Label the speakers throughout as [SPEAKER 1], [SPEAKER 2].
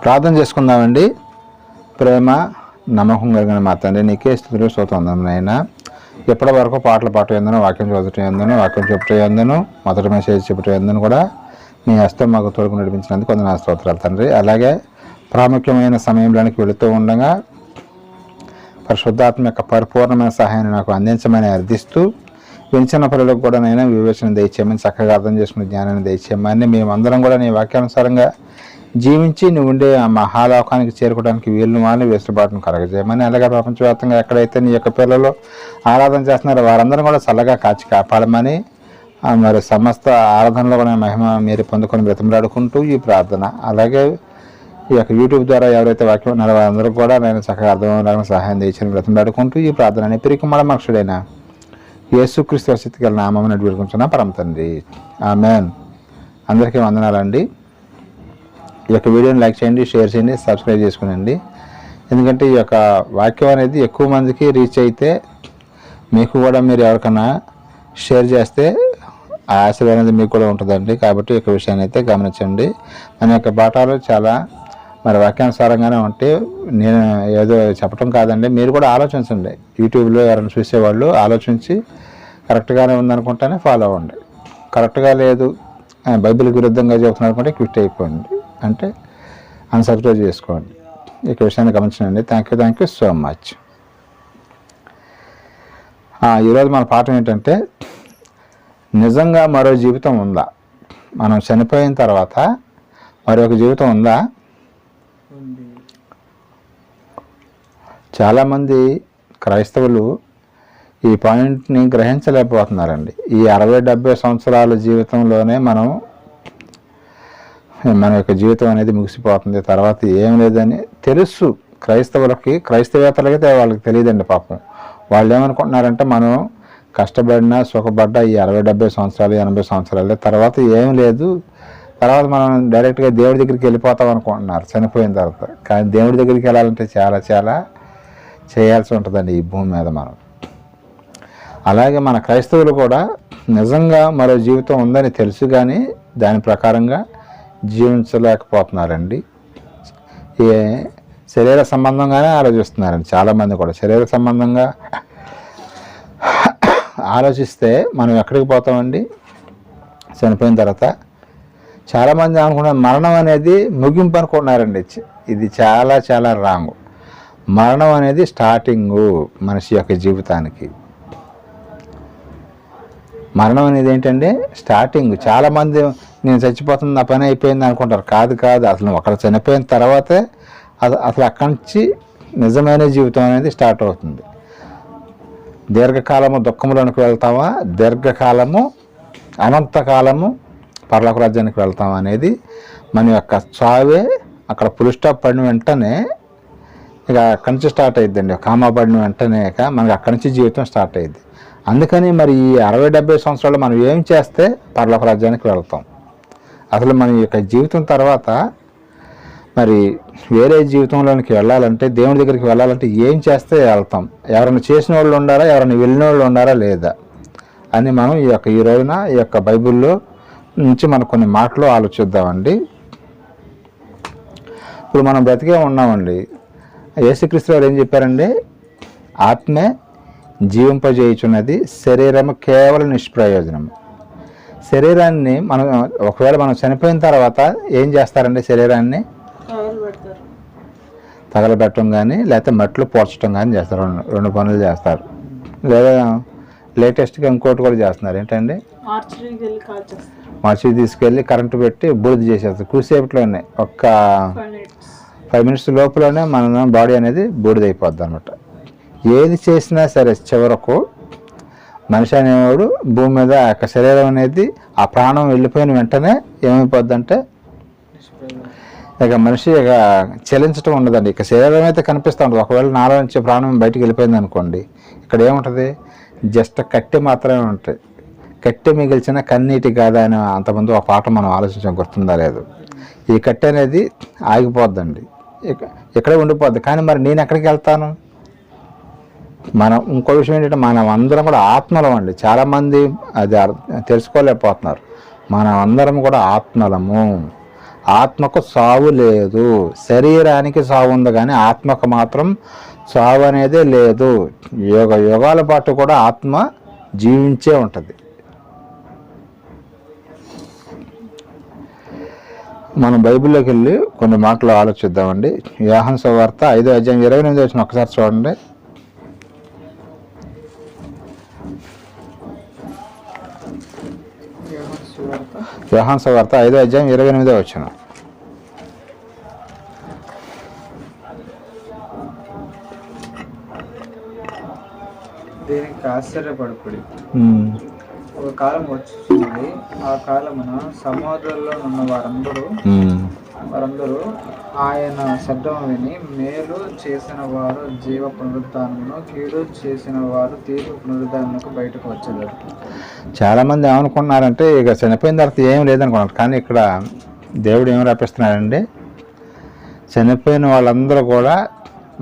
[SPEAKER 1] ప్రార్థన చేసుకుందామండి. ప్రేమ నమ్మకం కలిగిన మా తండ్రి, నీకే స్తుతులు స్తోత్రం నాయనా. ఎప్పటి వరకు పాటలు పాడటం ఎందును, వాక్యం చదవటం ఎందును, వాక్యం చెప్పటం ఎందును, మొదటి మెసేజ్ చెప్పటం ఎందును కూడా మీ హస్తం మాకు తోడుకు నడిపించినందుకు కొంత స్తోత్రాలు తండ్రి. అలాగే ప్రాముఖ్యమైన సమయంలోనికి వెళుతూ ఉండగా పరిశుద్ధాత్మ యొక్క పరిపూర్ణమైన సహాయాన్ని నాకు అందించమని అర్థిస్తూ, పెంచిన పిల్లలకు కూడా నైనా వివేచన దయచేయమని, చక్కగా అర్థం చేసుకునే జ్ఞానాన్ని దయచేయమని, మేమందరం కూడా నీ వాక్యానుసారంగా జీవించి నువ్వు ఉండే ఆ మహాలోకానికి చేరుకోవడానికి వీలును వాళ్ళని వెసులుబాటును కలగజేయమని, అలాగే ప్రపంచవ్యాప్తంగా ఎక్కడైతే నీ యొక్క పిల్లలు ఆరాధన చేస్తున్నారో వారందరం కూడా చల్లగా కాచి కాపాడమని, మరి సమస్త ఆరాధనలో కూడా మహిమ మీరు పొందుకొని బ్రతిమలాడుకుంటూ ఈ ప్రార్థన, అలాగే ఈ యొక్క యూట్యూబ్ ద్వారా ఎవరైతే వాక్యం ఉన్నారో వారందరూ కూడా నేను చక్కగా అర్థమయ్యేలాగా సహాయం చేసి బ్రతిమలాడుకుంటూ ఈ ప్రార్థన పిరికి మక్షుడైన యేసుక్రీస్తు వసతి గల నామమున వేడుకుంటున్నా పరమ తండ్రి, ఆమేన్. అందరికీ వందనాలండి. ఈ యొక్క వీడియోని లైక్ చేయండి, షేర్ చేయండి, సబ్స్క్రైబ్ చేసుకునండి. ఎందుకంటే ఈ యొక్క వాక్యం అనేది ఎక్కువ మందికి రీచ్ అయితే మీకు కూడా మీరు ఎవరికైనా షేర్ చేస్తే ఆ ఆశీర్వాదం అనేది మీకు కూడా ఉంటుందండి. కాబట్టి ఈ యొక్క విషయాన్ని అయితే గమనించండి. మన యొక్క పాఠాలు చాలా మరి వాక్యానుసారంగానే ఉంటే నేను ఏదో చెప్పడం కాదండి, మీరు కూడా ఆలోచించండి. యూట్యూబ్లో ఎవరైనా చూసేవాళ్ళు ఆలోచించి కరెక్ట్గానే ఉందనుకుంటేనే ఫాలో అవ్వండి. కరెక్ట్గా లేదు, బైబిల్కి విరుద్ధంగా చెబుతున్నారు అనుకుంటే క్విట్ అయిపోయింది, అంటే అన్సబ్స్క్రైబ్ చేసుకోండి. ఈ విషయాన్ని గమనించండి. Thank you so much. ఈరోజు మన పాఠం ఏంటంటే, నిజంగా మరో జీవితం ఉందా? మనం చనిపోయిన తర్వాత మరొక జీవితం ఉందా? చాలామంది క్రైస్తవులు ఈ పాయింట్ని గ్రహించలేకపోతున్నారండి. ఈ 60-70 సంవత్సరాల జీవితంలోనే మన యొక్క జీవితం అనేది ముగిసిపోతుంది, తర్వాత ఏం లేదని తెలుసు. క్రైస్తవేతలకైతే వాళ్ళకి తెలియదండి పాపం. వాళ్ళు ఏమనుకుంటున్నారంటే మనం కష్టపడినా సుఖపడ్డా ఈ 60-70 సంవత్సరాలు 80 సంవత్సరాలు తర్వాత ఏం లేదు, తర్వాత మనం డైరెక్ట్గా దేవుడి దగ్గరికి వెళ్ళిపోతాం అనుకుంటున్నారు చనిపోయిన తర్వాత. కానీ దేవుడి దగ్గరికి వెళ్ళాలంటే చాలా చాలా చేయాల్సి ఉంటుందండి ఈ భూమి మీద మనం. అలాగే మన క్రైస్తవులు కూడా నిజంగా మరో జీవితం ఉందని తెలుసు కానీ దాని ప్రకారంగా జీవించలేకపోతున్నారండి. ఏ శరీర సంబంధంగానే ఆలోచిస్తున్నారండి చాలామంది కూడా. శరీర సంబంధంగా ఆలోచిస్తే మనం ఎక్కడికి పోతామండి చనిపోయిన తర్వాత? చాలామంది అనుకున్నారు మరణం అనేది ముగింపు అనుకుంటున్నారండి. ఇది చాలా చాలా రాంగ్. మరణం అనేది స్టార్టింగు మనిషి యొక్క జీవితానికి. మరణం అనేది ఏంటంటే స్టార్టింగ్. చాలామంది నేను చచ్చిపోతుంది, నా పని అయిపోయింది అనుకుంటారు. కాదు, అసలు ఒకరు చనిపోయిన తర్వాతే అసలు అక్కడి నుంచి నిజమైన జీవితం అనేది స్టార్ట్ అవుతుంది. దీర్ఘకాలము దుఃఖంలోనికి వెళ్తామా, దీర్ఘకాలము అనంతకాలము పరలోక రాజ్యానికి వెళ్తామా అనేది మన యొక్క చావే. అక్కడ ఫుల్ స్టాప్ పడిన వెంటనే ఇక అక్కడి నుంచి స్టార్ట్ అయిద్దండి. కామా పడిన వెంటనే మనకి అక్కడి నుంచి జీవితం స్టార్ట్ అయ్యిద్ది. అందుకని మరి ఈ 60-70 సంవత్సరాలు మనం ఏం చేస్తే పరలోక రాజ్యానికి వెళ్తాం? అసలు మన యొక్క జీవితం తర్వాత మరి వేరే జీవితంలోనికి వెళ్ళాలంటే, దేవుడి దగ్గరికి వెళ్ళాలంటే ఏం చేస్తే వెళ్తాం? ఎవరైనా చేసిన వాళ్ళు ఉండారా, ఎవరైనా వెళ్ళిన వాళ్ళు ఉండారా లేదా అని మనం ఈ రోజున ఈ యొక్క బైబిల్లో నుంచి మనం కొన్ని మాటలు ఆలోచిద్దామండి. ఇప్పుడు మనం బ్రతికే ఉన్నామండి. యేసుక్రీస్తు వారు ఏం చెప్పారండి? ఆత్మే జీవింపజేయుచున్నది, శరీరము కేవలం నిష్ప్రయోజనము. శరీరాన్ని ఒకవేళ మనం చనిపోయిన తర్వాత ఏం చేస్తారండి? శరీరాన్ని తగలబెట్టడం కానీ లేకపోతే మట్లు పోర్చడం కానీ చేస్తారు. రెండు పనులు చేస్తారు. లేదా లేటెస్ట్గా ఇంకోటి కూడా చేస్తున్నారు. ఏంటండి? మార్చి తీసుకెళ్ళి కరెంటు పెట్టి బూడిద చేసేస్తారు. కూసేపట్లోనే ఒక్క 5 minutes లోపలనే మన బాడీ అనేది బూడిద అయిపోద్ది అనమాట. ఏది చేసినా సరే చివరకు మనిషి అనేవాడు భూమి మీద ఆ యొక్క శరీరం అనేది ఆ ప్రాణం వెళ్ళిపోయిన వెంటనే ఏమైపోద్ది అంటే ఇక మనిషి ఇక చలించడం ఉండదండి. ఇక శరీరం అయితే కనిపిస్తూ ఉంటుంది. ఒకవేళ నాలో నుంచి ప్రాణం బయటికి వెళ్ళిపోయింది అనుకోండి, ఇక్కడ ఏముంటుంది? జస్ట్ కట్టె మాత్రమే ఉంటుంది. కట్టె మిగిల్చిన కన్నీటి కాదా అని అంతకుముందు ఒక పాట మనం ఆలోచించడం గుర్తుందా లేదు? ఈ కట్టె అనేది ఆగిపోద్దండి, ఇక్కడే ఉండిపోద్ది. కానీ మరి నేను ఎక్కడికి వెళ్తాను? మనం ఇంకో విషయం ఏంటంటే మనం అందరం కూడా ఆత్మలం అండి. చాలామంది అది తెలుసుకోలేకపోతున్నారు. మనం అందరం కూడా ఆత్మలము. ఆత్మకు సావు లేదు. శరీరానికి సావు ఉంది కానీ ఆత్మకు మాత్రం సావు అనేదే లేదు. యుగాల పాటు కూడా ఆత్మ జీవించే ఉంటుంది. మనం బైబిల్లోకి వెళ్ళి కొన్ని మాటలు ఆలోచిద్దామండి. యోహాను సువార్త 5:28 ఒకసారి చూడండి. యోహాను సువార్త 5:28
[SPEAKER 2] దీనికి ఆశ్చర్యపడకుడి, ఒక కాలం వచ్చింది, ఆ కాలమున సమాధుల్లో ఉన్న వారందరూ ఆయన శబ్దం విని, మేలు చేసిన వారు జీవ పునరుద్ధానమును, కీడు చేసిన వారు తీర్పు పునరుద్ధానమునకు బయటకు వచ్చారు.
[SPEAKER 1] చాలామంది ఏమనుకున్నారంటే ఇక చనిపోయిన తర్వాత ఏం లేదనుకున్నారు. కానీ ఇక్కడ దేవుడు ఏం రాపిస్తున్నాడండి, చనిపోయిన వాళ్ళందరూ కూడా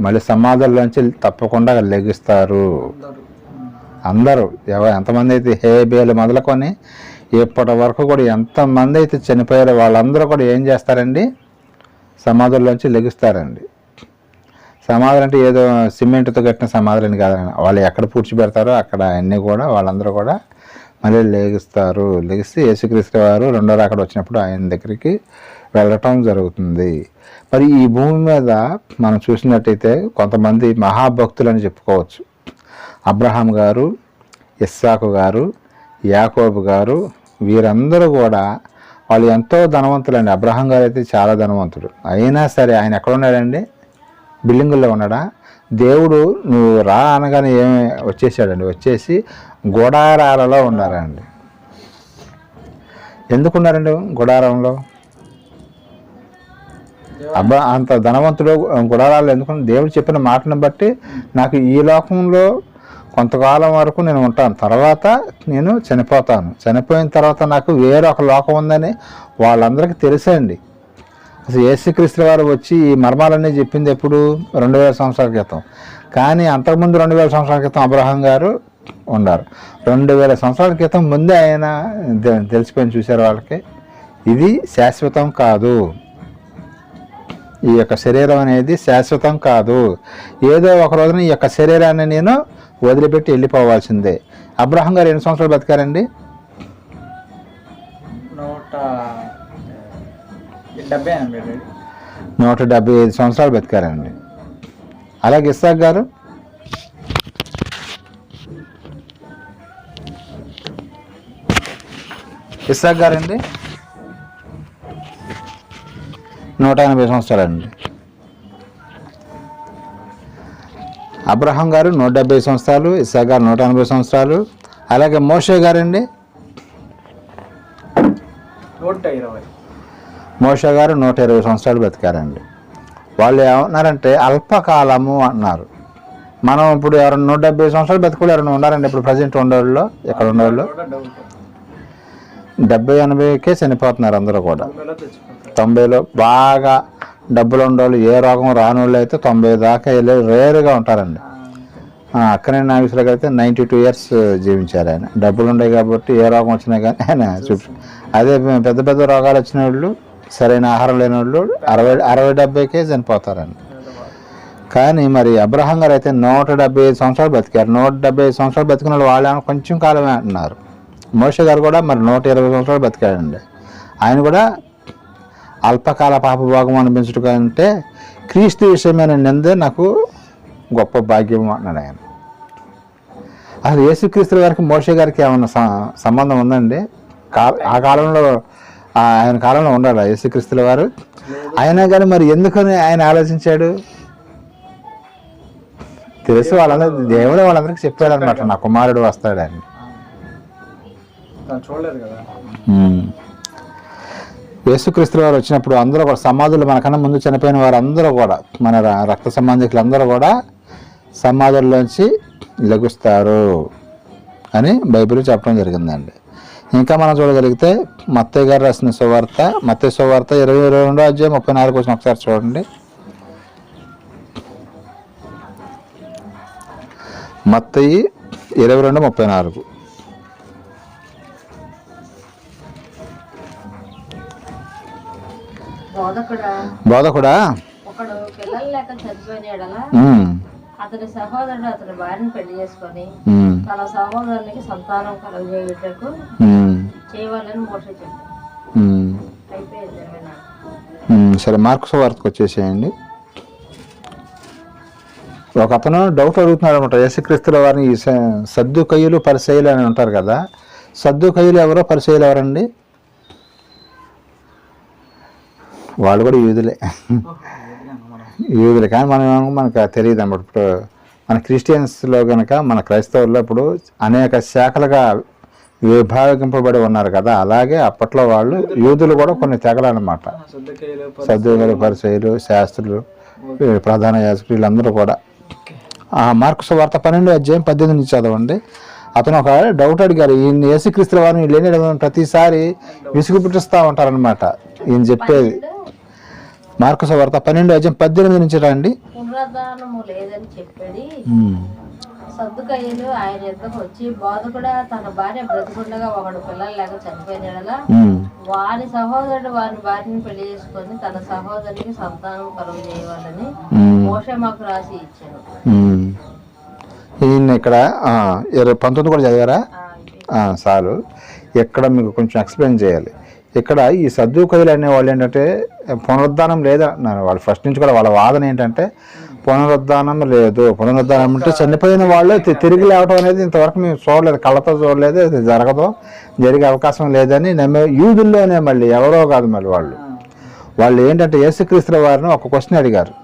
[SPEAKER 1] మళ్ళీ సమాధుల్లోంచి తప్పకుండా లెగిస్తారు. అందరూ ఎంతమంది అయితే హేబేలు మొదలుకొని ఇప్పటి వరకు కూడా ఎంతమంది అయితే చనిపోయారో వాళ్ళందరూ కూడా ఏం చేస్తారండి, సమాధుల్లోంచి లెగుస్తారండి. సమాధులు అంటే ఏదో సిమెంట్తో కట్టిన సమాధులని కాదండి. వాళ్ళు ఎక్కడ పూడ్చిపెడతారో అక్కడ అన్నీ కూడా వాళ్ళందరూ కూడా మళ్ళీ లెగుస్తారు. లెగిస్తే యేసుక్రీస్తు వారు రెండో రాకడ వచ్చినప్పుడు ఆయన దగ్గరికి వెళ్ళటం జరుగుతుంది. మరి ఈ భూమి మీద మనం చూసినట్టయితే కొంతమంది మహాభక్తులని చెప్పుకోవచ్చు. అబ్రహాం గారు, ఇస్సాకు గారు, యాకోబు గారు, వీరందరూ కూడా వాళ్ళు ఎంతో ధనవంతులండి. అబ్రహాం గారు అయితే చాలా ధనవంతుడు. అయినా సరే ఆయన ఎక్కడ ఉన్నాడండి, బిల్డింగుల్లో ఉన్నాడా? దేవుడు నువ్వు రా అనగానే ఏమి వచ్చేసాడండి, వచ్చేసి గుడారాలలో ఉన్నారండి. ఎందుకున్నారండి గుడారంలో? అంత ధనవంతుడు గుడారాలు ఎందుకు? దేవుడు చెప్పిన మాటను బట్టి నాకు ఈ లోకంలో కొంతకాలం వరకు నేను ఉంటాను, తర్వాత నేను చనిపోతాను, చనిపోయిన తర్వాత నాకు వేరొక లోకం ఉందని వాళ్ళందరికీ తెలుసండి. అసలు యేసుక్రీస్తు వారు వచ్చి ఈ మర్మాలన్నీ చెప్పింది ఎప్పుడు? 2000 సంవత్సరాల క్రితం. కానీ అంతకుముందు 2000 సంవత్సరాల క్రితం అబ్రహాం గారు ఉన్నారు. 2000 సంవత్సరాల క్రితం ముందే ఆయన తెలిసిపోయింది. చూశారు వాళ్ళకి, ఇది శాశ్వతం కాదు, ఈ యొక్క శరీరం అనేది శాశ్వతం కాదు, ఏదో ఒక రోజున ఈ యొక్క శరీరాన్ని నేను వదిలిపెట్టి వెళ్ళిపోవాల్సిందే. అబ్రహాం గారు ఎన్ని సంవత్సరాలు బతికారండి? 175 సంవత్సరాలు బతికారండి. అలాగే ఇస్సాక్ గారు అండి 180 సంవత్సరాలండి. అబ్రహాం గారు 170 సంవత్సరాలు, ఇస్సాక్ గారు 180 సంవత్సరాలు. అలాగే మోషే గారండి
[SPEAKER 2] 120.
[SPEAKER 1] మోషే గారు 120 సంవత్సరాలు బతికారండి. వాళ్ళు ఏమన్నారంటే అల్పకాలము అన్నారు. మనం ఇప్పుడు ఎవరైనా 170 సంవత్సరాలు బతికోళ్ళు ఎవరైనా ఉన్నారండి ఇప్పుడు ప్రజెంట్ ఉండేవాళ్ళు? ఎక్కడ ఉండేవాళ్ళు 70-80కే చనిపోతున్నారు అందరూ కూడా. 90లో బాగా డబ్బులు ఉండేవాళ్ళు, ఏ రోగం రాని వాళ్ళు అయితే 90 దాకా వెళ్ళి రేరుగా ఉంటారండి. అక్కనే నాగేశ్వరరావు అయితే 92 ఇయర్స్ జీవించారు. ఆయన డబ్బులు ఉన్నాయి కాబట్టి ఏ రోగం వచ్చినా కానీ ఆయన అదే పెద్ద పెద్ద రోగాలు వచ్చిన వాళ్ళు, సరైన ఆహారం లేని వాళ్ళు 60-70కే చనిపోతారండి. కానీ మరి అబ్రహాం గారు అయితే 175 సంవత్సరాలు బతికారు. 175 సంవత్సరాలు బతికిన వాళ్ళు కొంచెం కాలమే అంటున్నారు. మోషే గారు కూడా మరి 120 సంవత్సరాలు బతికాడండి. ఆయన కూడా అల్పకాల పాపభోగం అనిపించడం కంటే క్రీస్తు విషయమైన నిందే నాకు గొప్ప భాగ్యం అన్నాడు ఆయన. అసలు యేసుక్రీస్తు గారికి మోషే గారికి ఏమన్నా సంబంధం ఉందండి? ఆ కాలంలో ఆయన కాలంలో ఉండాలి యేసుక్రీస్తుల వారు. అయినా కానీ మరి ఎందుకని ఆయన ఆలోచించాడు తెలుసు. వాళ్ళందరూ దేవుడు వాళ్ళందరికీ చెప్పాడు అనమాట, నా కుమారుడు వస్తాడని.
[SPEAKER 2] చూడలేదు కదా.
[SPEAKER 1] యేసుక్రీస్తు వారు వచ్చినప్పుడు అందరూ కూడా సమాధులు, మనకన్నా ముందు చనిపోయిన వారు అందరూ కూడా, మన రక్త సంబంధికులందరూ కూడా సమాధుల్లోంచి లెగుస్తారు అని బైబిల్ చెప్పడం జరిగిందండి. ఇంకా మనం చూడగలిగితే మత్తయి గారు రాసిన సువార్త, మత్తయి సువార్త 22-34 వచ్చిన ఒకసారి చూడండి. మత్తయి 22:34. బోధకుడా
[SPEAKER 3] ఒకడు పిల్లలు లేక చనిపోయినాడలా
[SPEAKER 1] ఉమ్,
[SPEAKER 3] అతని సహోదరుడు అతని భార్యను పెళ్లి చేసుకొని
[SPEAKER 1] ఉమ్,
[SPEAKER 3] తన సహోదరునికి సంతానం కలుగజేయుటకు
[SPEAKER 1] ఉమ్,
[SPEAKER 3] చేయవాలని మోషే చెప్పాడు.
[SPEAKER 1] ఉమ్,
[SPEAKER 3] అయిపోయింది 24.
[SPEAKER 1] సరే మార్కు సువార్తకు వచ్చేసేయండి. ఒక అతను డౌట్ అడుగుతున్నాడు అనమాట, యేసుక్రీస్తుల వారిని ఈ సద్దుకయ్యులు పరిసయ్యులు అని ఉంటారు కదా, సద్దుకయ్యులు ఎవరో పరిసయ్యులు ఎవరండి? వాళ్ళు కూడా యూదులే, యూదులే. కానీ మనకు తెలియదు అన్నమాట. ఇప్పుడు మన క్రిస్టియన్స్లో కనుక మన క్రైస్తవుల్లో ఇప్పుడు అనేక శాఖలుగా విభాగింపబడి ఉన్నారు కదా, అలాగే అప్పట్లో వాళ్ళు యూదులు కూడా కొన్ని తెగలు అనమాట. సద్దుకయ్యులు, పరిసయ్యులు, శాస్త్రులు, ప్రధాన యాజకులు, వీళ్ళందరూ కూడా. మార్కు సువార్త 12:18 నుంచి చదవండి. అతను ఒక డౌట్ అడిగారు, ఈయన యేసుక్రీస్తుల వారిని లేని ప్రతిసారి విసుగు పుట్టిస్తూ ఉంటారనమాట ఈయన చెప్పేది. మార్కు సువార్త 12:18 నుంచి రండి.
[SPEAKER 3] పునరుద్ధానము లేదని చెప్పాడు. సద్దుకయ్యులు ఆయన యొద్దకు వచ్చి, బోధకుడా, తన భార్య బ్రతికుండగా ఒకడు పిల్లలు లేక చనిపోయినాడలా వారి సహోదరుడు వారి భార్యను పెళ్లి చేసుకొని తన సహోదరునికి సంతానం కలుగు చేయవాలని మోషే మాకు రాసి ఇచ్చాను.
[SPEAKER 1] ఈయన ఇక్కడ 19 కూడా చదివారా? చాలు. ఇక్కడ మీకు కొంచెం ఎక్స్ప్లెయిన్ చేయాలి. ఇక్కడ ఈ సద్దుకయ్యులు అనేవాళ్ళు ఏంటంటే పునరుద్ధానం లేదన్నారు వాళ్ళు. ఫస్ట్ నుంచి కూడా వాళ్ళ వాదన ఏంటంటే పునరుద్ధానం లేదు, పునరుద్ధానం అంటే చనిపోయిన వాళ్ళు తిరిగి లేవటం అనేది ఇంతవరకు మేము చూడలేదు, కళ్ళతో చూడలేదు, అది జరగదు, జరిగే అవకాశం లేదని నమ్మే యూదుల్లోనే. మళ్ళీ ఎవరో కాదు, మళ్ళీ వాళ్ళు ఏంటంటే యేసుక్రీస్తుల వారిని ఒక క్వశ్చన్ అడిగారు,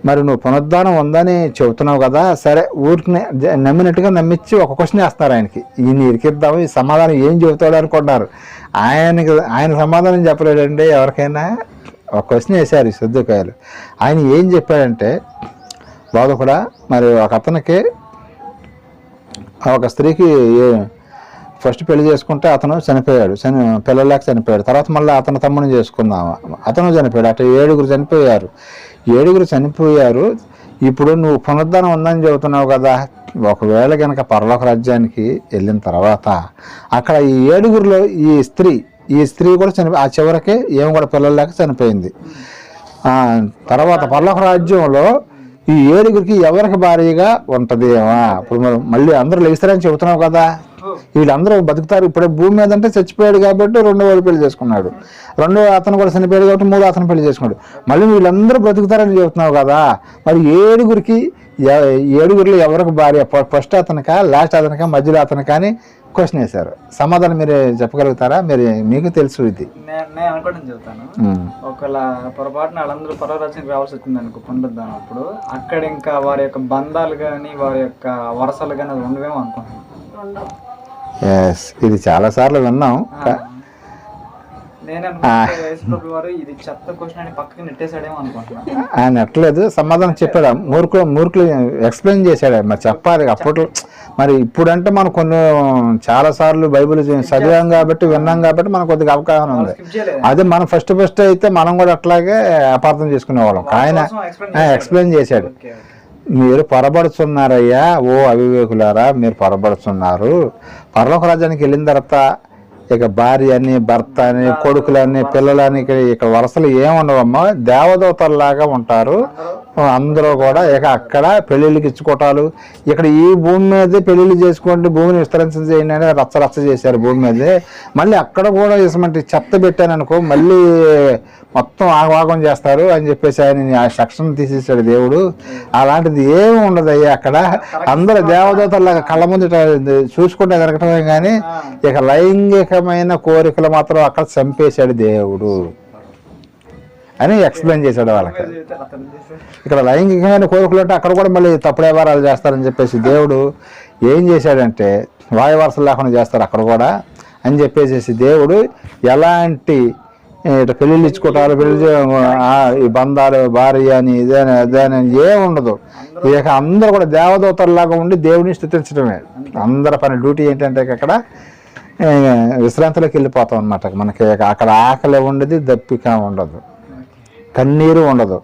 [SPEAKER 1] మరి నువ్వు పునరుద్ధానం ఉందని చెబుతున్నావు కదా, సరే ఊరికి నమ్మినట్టుగా నమ్మించి ఒక క్వశ్చన్ వేస్తున్నారు ఆయనకి. ఈయన ఇరికిద్దాము, ఈ సమాధానం ఏం చెబుతాడు అనుకున్నారు. ఆయన సమాధానం చెప్పలేడండి ఎవరికైనా. ఒక క్వశ్చన్ వేశారు ఈ సద్దుకయ్యులు. ఆయన ఏం చెప్పాడంటే, బోధకుడా, మరి ఒక అతనికి ఒక స్త్రీకి ఫస్ట్ పెళ్లి చేసుకుంటే అతను చనిపోయాడు, పిల్లలేక చనిపోయాడు. తర్వాత మళ్ళీ అతను తమ్ముని చేసుకుందాము, అతను చనిపోయాడు. అటు 7 చనిపోయారు. 7 చనిపోయారు. ఇప్పుడు నువ్వు పునరుద్ధానం ఉందని చెబుతున్నావు కదా, ఒకవేళ కనుక పరలోక రాజ్యానికి వెళ్ళిన తర్వాత అక్కడ ఈ 7లో ఈ స్త్రీ కూడా ఆ చివరికి ఏమి కూడా పిల్లలు లేక చనిపోయింది. తర్వాత పరలోక రాజ్యంలో ఈ 7 ఎవరికి భారీగా ఉంటుంది? ఇప్పుడు మళ్ళీ అందరూ లేస్తారని చెబుతున్నావు కదా, వీళ్ళందరూ బతుకుతారు. ఇప్పుడే భూమి మీద అంటే చచ్చిపోయాడు కాబట్టి 2 పెళ్లి చేసుకున్నాడు, 2 అతను కూడా చనిపోయాడు కాబట్టి 3 అతను పెళ్లి చేసుకున్నాడు. మళ్ళీ వీళ్ళందరూ బ్రతుకుతారని చెబుతున్నావు కదా, మరి 7లో ఎవరికి భార్య? ఫస్ట్ అతనికా, లాస్ట్ అతనికా, మధ్యలో అతనికా అని క్వశ్చన్ వేశారు. సమాధానం మీరు చెప్పగలుగుతారా? మీకు తెలుసు ఇది.
[SPEAKER 2] నేను అనుకోవడం చెబుతాను. ఒకవేళ పొరపాటున వాళ్ళందరూ పరవరాజ్యానికి రావాల్సి వచ్చింది అనుకో పునరుద్ధానం, అప్పుడు అక్కడ ఇంకా వారి యొక్క బంధాలు కానీ వారి యొక్క వరసలు కానీ అది ఉండవేమో అనుకుంటున్నాను.
[SPEAKER 1] ఇది చాలా సార్లు విన్నాం.
[SPEAKER 2] ఇది చెత్త క్వశ్చన్ అని పక్కకి నెట్టేసాడేమో అనుకుంటున్నాను.
[SPEAKER 1] ఆయన నెట్టలేదు, సమాధానం చెప్పాడు. మూర్ఖులు ఎక్స్ప్లెయిన్ చేశాడు. మరి చెప్పాలి అప్పట్లో. మరి ఇప్పుడంటే మనం చాలా సార్లు బైబిల్ చదివాం కాబట్టి, విన్నాం కాబట్టి మనకు కొద్దిగా అవగాహన ఉంది. అదే మనం ఫస్ట్ అయితే మనం కూడా అట్లాగే అపార్థం చేసుకునేవాళ్ళం. ఆయన ఎక్స్ప్లెయిన్ చేశాడు, మీరు పొరబడుతున్నారయ్యా, ఓ అవివేకులారా, మీరు పొరబడుతున్నారు. పరలోక రాజ్యానికి వెళ్ళిన తర్వాత ఇక భార్య అని, భర్త అని, కొడుకులని, పిల్లలని, ఇక్కడ వరుసలు ఏముండవమ్మా, దేవదూతల్లాగా ఉంటారు అందరూ కూడా. ఇక అక్కడ పెళ్ళిళ్ళకి ఇచ్చుకోవటాలు, ఇక్కడ ఈ భూమి మీదే పెళ్ళిళ్ళు చేసుకోండి, భూమిని విస్తరించేయండి అని రచ్చ చేశారు భూమి మీదే. మళ్ళీ అక్కడ కూడా ఇటువంటి చెత్త పెట్టాను అనుకో, మళ్ళీ మొత్తం ఆగవాగం చేస్తారు అని చెప్పేసి ఆయన ఆ సెక్షన్ తీసేసాడు దేవుడు. అలాంటిది ఏమి ఉండదు అయ్యా అక్కడ. అందరూ దేవదూతల్లాగా కళ్ళ ముందు చూసుకుంటే జరగటమే కానీ ఇక లైంగికమైన కోరికలు మాత్రం అక్కడ చంపేశాడు దేవుడు అని ఎక్స్ప్లెయిన్ చేశాడు వాళ్ళకి. ఇక్కడ లైంగికమైన కోరికలు అంటే అక్కడ కూడా మళ్ళీ తప్పుడు వ్యవహారాలు చేస్తారని చెప్పేసి దేవుడు ఏం చేశాడంటే వాయు వరుసలు లేకుండా చేస్తారు అక్కడ కూడా అని చెప్పేసి దేవుడు ఎలాంటి ఇట్లా పెళ్ళిళ్ళు ఇచ్చుకోవటాలు, ఈ బంధాలు, భార్య అని ఇదేని అదేని ఏమి ఉండదు. ఇక అందరూ కూడా దేవదూతల్లాగా ఉండి దేవుడిని స్తుతించడమే. అందరి పని డ్యూటీ ఏంటంటే అక్కడ విశ్రాంతిలోకి వెళ్ళిపోతాం అనమాట. మనకి అక్కడ ఆకలి ఉండదు, దప్పిక ఉండదు, కన్నీరు ఉండదు,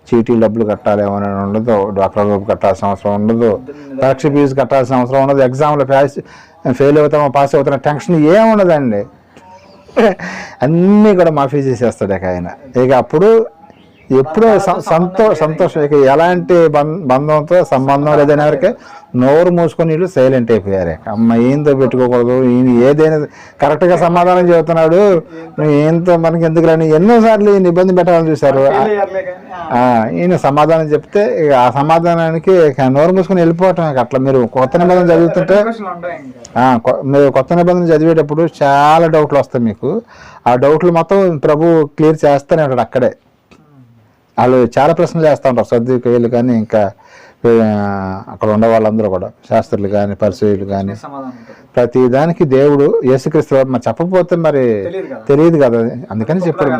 [SPEAKER 1] చీటీ డబ్బులు కట్టాలి ఏమైనా ఉండదు, డాక్టర్ డబ్బు కట్టాల్సిన అవసరం ఉండదు, పరీక్ష ఫీజు కట్టాల్సిన అవసరం ఉండదు, ఎగ్జామ్లో ఫెయిల్ అవుతామో పాస్ అవుతామో టెన్షన్ ఏముండదండి. అన్నీ కూడా మాఫీ చేసేస్తాడు ఇక ఆయన. ఇక అప్పుడు ఎప్పుడూ సంతోషం. ఇక ఎలాంటి బంధంతో సంబంధం లేదని ఎవరికి నోరు మూసుకొని వీళ్ళు సైలెంట్ అయిపోయారు. అమ్మ ఏంతో పెట్టుకోకూడదు, ఈయన ఏదైనా కరెక్ట్గా సమాధానం చెబుతున్నాడు, నువ్వు ఏంతో మనకి ఎందుకు రాని ఎన్నోసార్లు ఈయన ఇబ్బంది పెట్టాలని చూశారు. ఈయన సమాధానం చెప్తే ఇక ఆ సమాధానానికి నోరు మూసుకొని వెళ్ళిపోవటం. అట్లా మీరు కొత్త నిబంధన చదువుతుంటే, మీరు కొత్త నిబంధన చదివేటప్పుడు చాలా డౌట్లు వస్తాయి మీకు. ఆ డౌట్లు మొత్తం ప్రభు క్లియర్ చేస్తూనే ఉంటాడు అక్కడే. వాళ్ళు చాలా ప్రశ్నలు చేస్తూ ఉంటారు, సద్దుకయ్యలు కానీ ఇంకా అక్కడ ఉండే వాళ్ళందరూ కూడా, శాస్త్రులు కానీ పరిచయులు కానీ. ప్రతి దానికి దేవుడు యేసుక్రీస్తు మరి చెప్పకపోతే మరి తెలియదు కదా, అందుకని చెప్పాడు.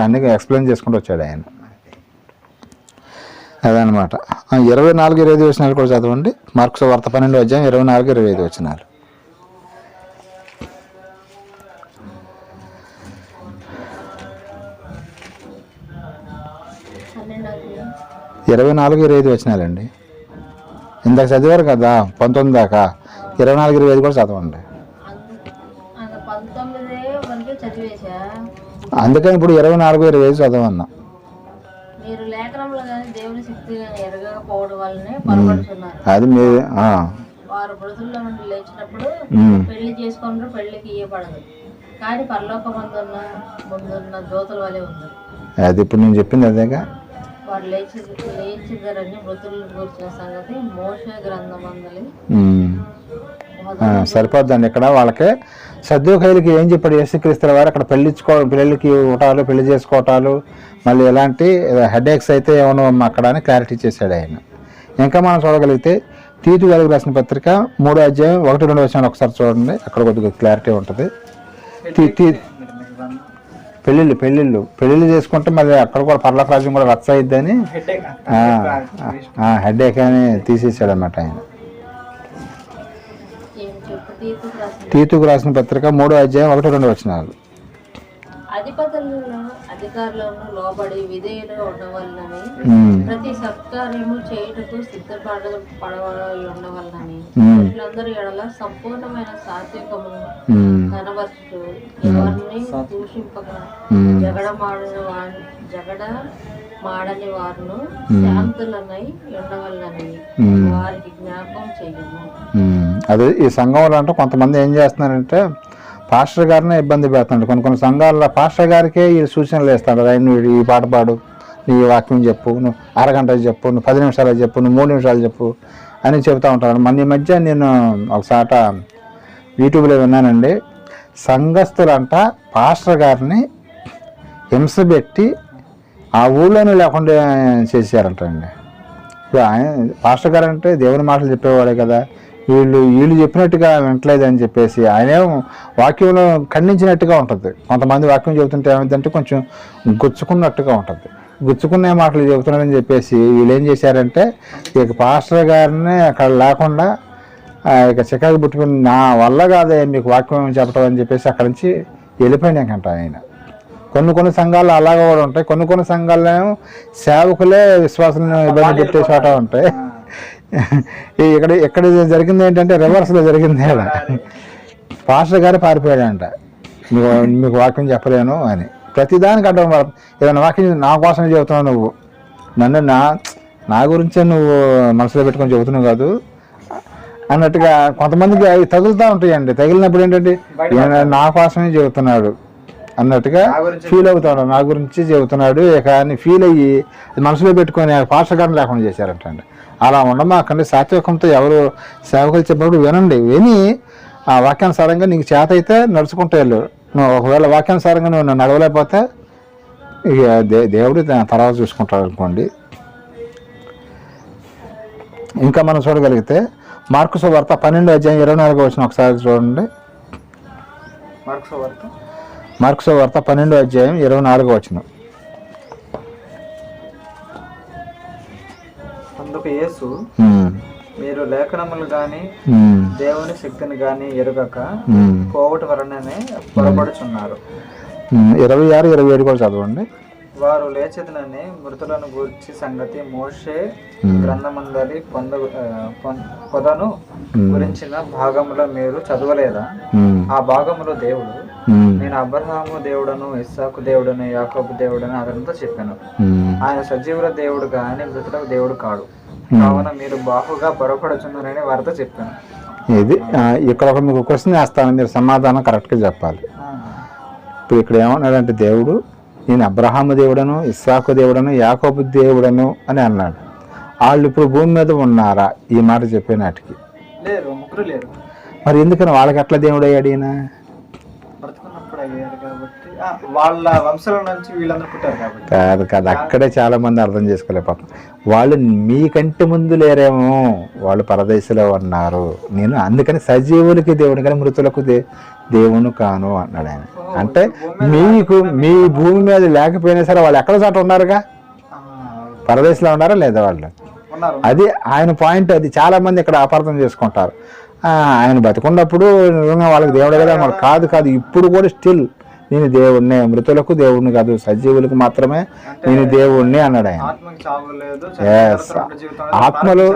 [SPEAKER 1] అన్ని ఎక్స్ప్లెయిన్ చేసుకుంటూ వచ్చాడు ఆయన. అదనమాట. 24-25 వచనాలు కూడా చదవండి. మార్కు సువార్త 12వ అధ్యాయం 24-25 వచనాలు. 24-25 వచనాలండి. ఇందాక చదివారు కదా 19 దాకా, 24-25 కూడా చదవండి. అందుకని ఇప్పుడు 24-25 చదవన్నా. అది మీరు
[SPEAKER 3] వారు మృతుల్లో నుండి లేచినప్పుడు పెళ్లి చేసుకున్నారు, పెళ్లికి ఇయ్యబడదు, కానీ పరలోకమందున్న దూతల వలె ఉంది.
[SPEAKER 1] అది ఇప్పుడు నేను చెప్పింది అదేగా.
[SPEAKER 3] వారు లేచిద్దరని మృతులను కూర్చిన సంగతి మోషే గ్రంథమందలి.
[SPEAKER 1] సరిపోద్దండి. ఇక్కడ వాళ్ళకి సద్దూకయ్యులకి ఏం చెప్పాడు యేసుక్రీస్తు వారు, అక్కడ పెళ్ళికి ఇవ్వటాలు, పెళ్లి చేసుకోవటాలు, మళ్ళీ ఎలాంటి హెడేక్స్ అయితే ఏమన్నా అక్కడ అని క్లారిటీ చేశాడు ఆయన. ఇంకా మనం చూడగలిగితే తీతు గారికి రాసిన పత్రిక 3వ అధ్యాయం 1-2 వచనాలు ఒకసారి చూడండి, అక్కడ కొద్దిగా క్లారిటీ ఉంటుంది. పెళ్ళిళ్ళు చేసుకుంటే మళ్ళీ అక్కడ కూడా పర్లోక రాజ్యం కూడా రచ్చ అయిద్దని హెడేక్ అని తీసేసాడు అన్నమాట ఆయన. తీతుకు రాసిన పత్రిక 3వ అధ్యాయం 1-2 వచనాలు.
[SPEAKER 3] అధిపతులను అధికారులను లోబడి విధేయులు ఉండవలనని, ప్రతి సత్కార్యము చేయుటకు సిద్ధపడవలనని, వీళ్ళందరూ ఎడల సంపూర్ణమైన సాత్వికమును కనబరుచు, ఎవరిని దూషింపక జగడ మాడని వారును శాంతులనై ఉండవలనని వారికి జ్ఞాపకం చేయము.
[SPEAKER 1] అదే ఈ సంఘంలో అంటే కొంతమంది ఏం చేస్తున్నారంటే పాస్టర్ గారినే ఇబ్బంది పెడుతున్నాడు. కొన్ని సంఘాల్లో పాస్టర్ గారికే ఈ సూచనలు వేస్తాడు, నువ్వు ఈ పాట పాడు, నీ వాక్యం చెప్పు, నువ్వు అరగంట చెప్పు, నువ్వు 10 నిమిషాలు చెప్పు, నువ్వు 3 నిమిషాలు చెప్పు అని చెబుతూ ఉంటాడు. మన ఈ మధ్య నేను ఒకసాట యూట్యూబ్లో విన్నానండి, సంఘస్థులంట పాస్టర్ గారిని హింస పెట్టి ఆ ఊళ్ళోనే లేకుండా చేశారంటండి. ఇప్పుడు ఆయన పాస్టర్ గారు అంటే దేవుని మాటలు చెప్పేవాడే కదా, వీళ్ళు చెప్పినట్టుగా వింటలేదని చెప్పేసి ఆయనే వాక్యంలో ఖండించినట్టుగా ఉంటుంది. కొంతమంది వాక్యం చెబుతుంటే ఏమైందంటే కొంచెం గుచ్చుకున్నట్టుగా ఉంటుంది, గుచ్చుకునే మాటలు చెబుతున్నారని చెప్పేసి వీళ్ళు ఏం చేశారంటే ఇక పాస్టర్ గారిని అక్కడ లేకుండా ఇక చికాకు పుట్టుకుని నా వల్ల కాదే మీకు వాక్యం చెప్పడం అని చెప్పేసి అక్కడి నుంచి వెళ్ళిపోయినాకంట ఆయన. కొన్ని సంఘాలు అలాగా కూడా ఉంటాయి, కొన్ని సంఘాల్లో సేవకులే విశ్వాసాలను ఇబ్బంది పెట్టే చోట ఉంటాయి. ఇక్కడ జరిగింది ఏంటంటే రివర్స్లో జరిగింది. పాస్టర్ గారు పారిపోయాడంట, మీకు వాక్యం చెప్పలేను అని. ప్రతిదానికి అడ్డం ఏదైనా వాక్యం నా కోసమే చెబుతున్నావు, నువ్వు నన్ను నా గురించే నువ్వు మనసులో పెట్టుకొని చెబుతున్నావు కాదు అన్నట్టుగా కొంతమందికి అవి తగులుతూ ఉంటాయండి. తగిలినప్పుడు ఏంటంటే నా కోసమే చెబుతున్నాడు అన్నట్టుగా ఫీల్ అవుతాడు, నా గురించి చెబుతున్నాడు అని ఫీల్ అయ్యి మనసులో పెట్టుకొని పాస్టర్ గారిని లేకుండా చేశారంటండి. అలా ఉండమాకండి. సాత్వికంతో ఎవరు సేవకులు చెప్పినప్పుడు విని ఆ వాక్యానుసారంగా నీకు చేత అయితే నడుచుకుంటూ వెళ్ళు. నువ్వు ఒకవేళ వాక్యానుసారంగా నువ్వు నడవలేకపోతే ఇక దేవుడు తర్వాత చూసుకుంటాడు అనుకోండి. ఇంకా మనం చూడగలిగితే మార్కు సువార్త 12వ అధ్యాయం 24వ వచనం ఒకసారి చూడండి. మార్కు సువార్త 12వ అధ్యాయం 24వ వచనం.
[SPEAKER 2] అందుకు యేసు, మీరు లేఖనములు గాని దేవుని శక్తిని గాని ఎరుగక పోవట వలననే పొరపడుచున్నారు.
[SPEAKER 1] 26, 27 కూడా చదవండి.
[SPEAKER 2] వారు లేచెదనని మృతులను గూర్చి సంగతి మోషే గ్రంథమందలి గురించిన భాగములో మీరు చదవలేదా? ఆ భాగములో దేవుడు, నేను అబ్రహాము దేవుడను, ఇస్సాకు దేవుడను, యాకోబు దేవుడను అదంతా చెప్పాను. ఆయన సజీవుల దేవుడు కానీ మృతులకు దేవుడు కాడు, కావున మీరు బాహుగా పొరపడుచున్నారని వారితో చెప్పాను.
[SPEAKER 1] ఇది ఇక్కడ మీకు క్వశ్చన్ వేస్తాను, మీరు సమాధానం కరెక్ట్గా చెప్పాలి. ఇప్పుడు ఇక్కడ ఏమన్నాడంటే దేవుడు నేను అబ్రహాము దేవుడను, ఇస్సాకు దేవుడను, యాకోబు దేవుడను అని అన్నాడు. వాళ్ళు ఇప్పుడు భూమి మీద ఉన్నారా ఈ మాట చెప్పినాటికి?
[SPEAKER 2] లేరు, ముగ్గురు లేరు.
[SPEAKER 1] మరి ఎందుకని వాళ్ళకి ఎట్లా దేవుడు అయ్యాడు? ఈయన
[SPEAKER 2] బ్రతుకున్నప్పుడు అయ్యారు కాబట్టి, వాళ్ళ వంశంలో నుంచి వీళ్ళందరూ పుట్టారు కాబట్టి.
[SPEAKER 1] కాదు కాదు, అక్కడే చాలా మంది అర్థం చేసుకోలేకపోతాం. వాళ్ళు మీకంటే ముందు లేరేమో, వాళ్ళు పరదేశంలో ఉన్నారు. నేను అందుకని సజీవులకి దేవుడు కానీ మృతులకు దేవుని కాను అన్నాడు ఆయన. అంటే మీకు మీ భూమి మీద లేకపోయినా సరే వాళ్ళు ఎక్కడ చోట ఉన్నారుగా, పరదేశంలో ఉన్నారా లేదా వాళ్ళు? అది ఆయన పాయింట్. అది చాలా మంది ఇక్కడ అపార్థం చేసుకుంటారు. ఆయన బతుకున్నప్పుడు నిజంగా వాళ్ళకి దేవుడు కదా, కాదు కాదు, ఇప్పుడు కూడా స్టిల్ నేను దేవుణ్ణే, మృతులకు దేవుణ్ణి కాదు సజీవులకు మాత్రమే నేను దేవుణ్ణి అన్నాడు ఆయన. ఎస్ ఆత్మలు,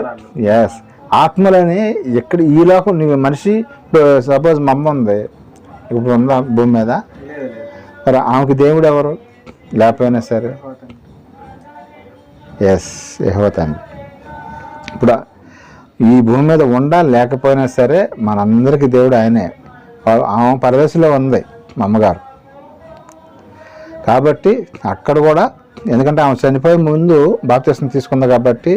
[SPEAKER 1] ఎస్ ఆత్మలని ఎక్కడ ఈ లోకం మనిషి సపోజ్ మమ్మ ఉంది ఇప్పుడు ఉందా భూమి మీద, మరి ఆమెకు దేవుడు ఎవరు లేకపోయినా సరే? ఎస్ యెహోవా తండ్రి. ఇప్పుడు ఈ భూమి మీద ఉండాలి లేకపోయినా సరే మనందరికీ దేవుడు ఆయనే. ఆమె పరదేశంలో ఉంది మా అమ్మగారు కాబట్టి అక్కడ కూడా, ఎందుకంటే ఆమె చనిపోయే ముందు బాప్తిస్మం తీసుకుంది కాబట్టి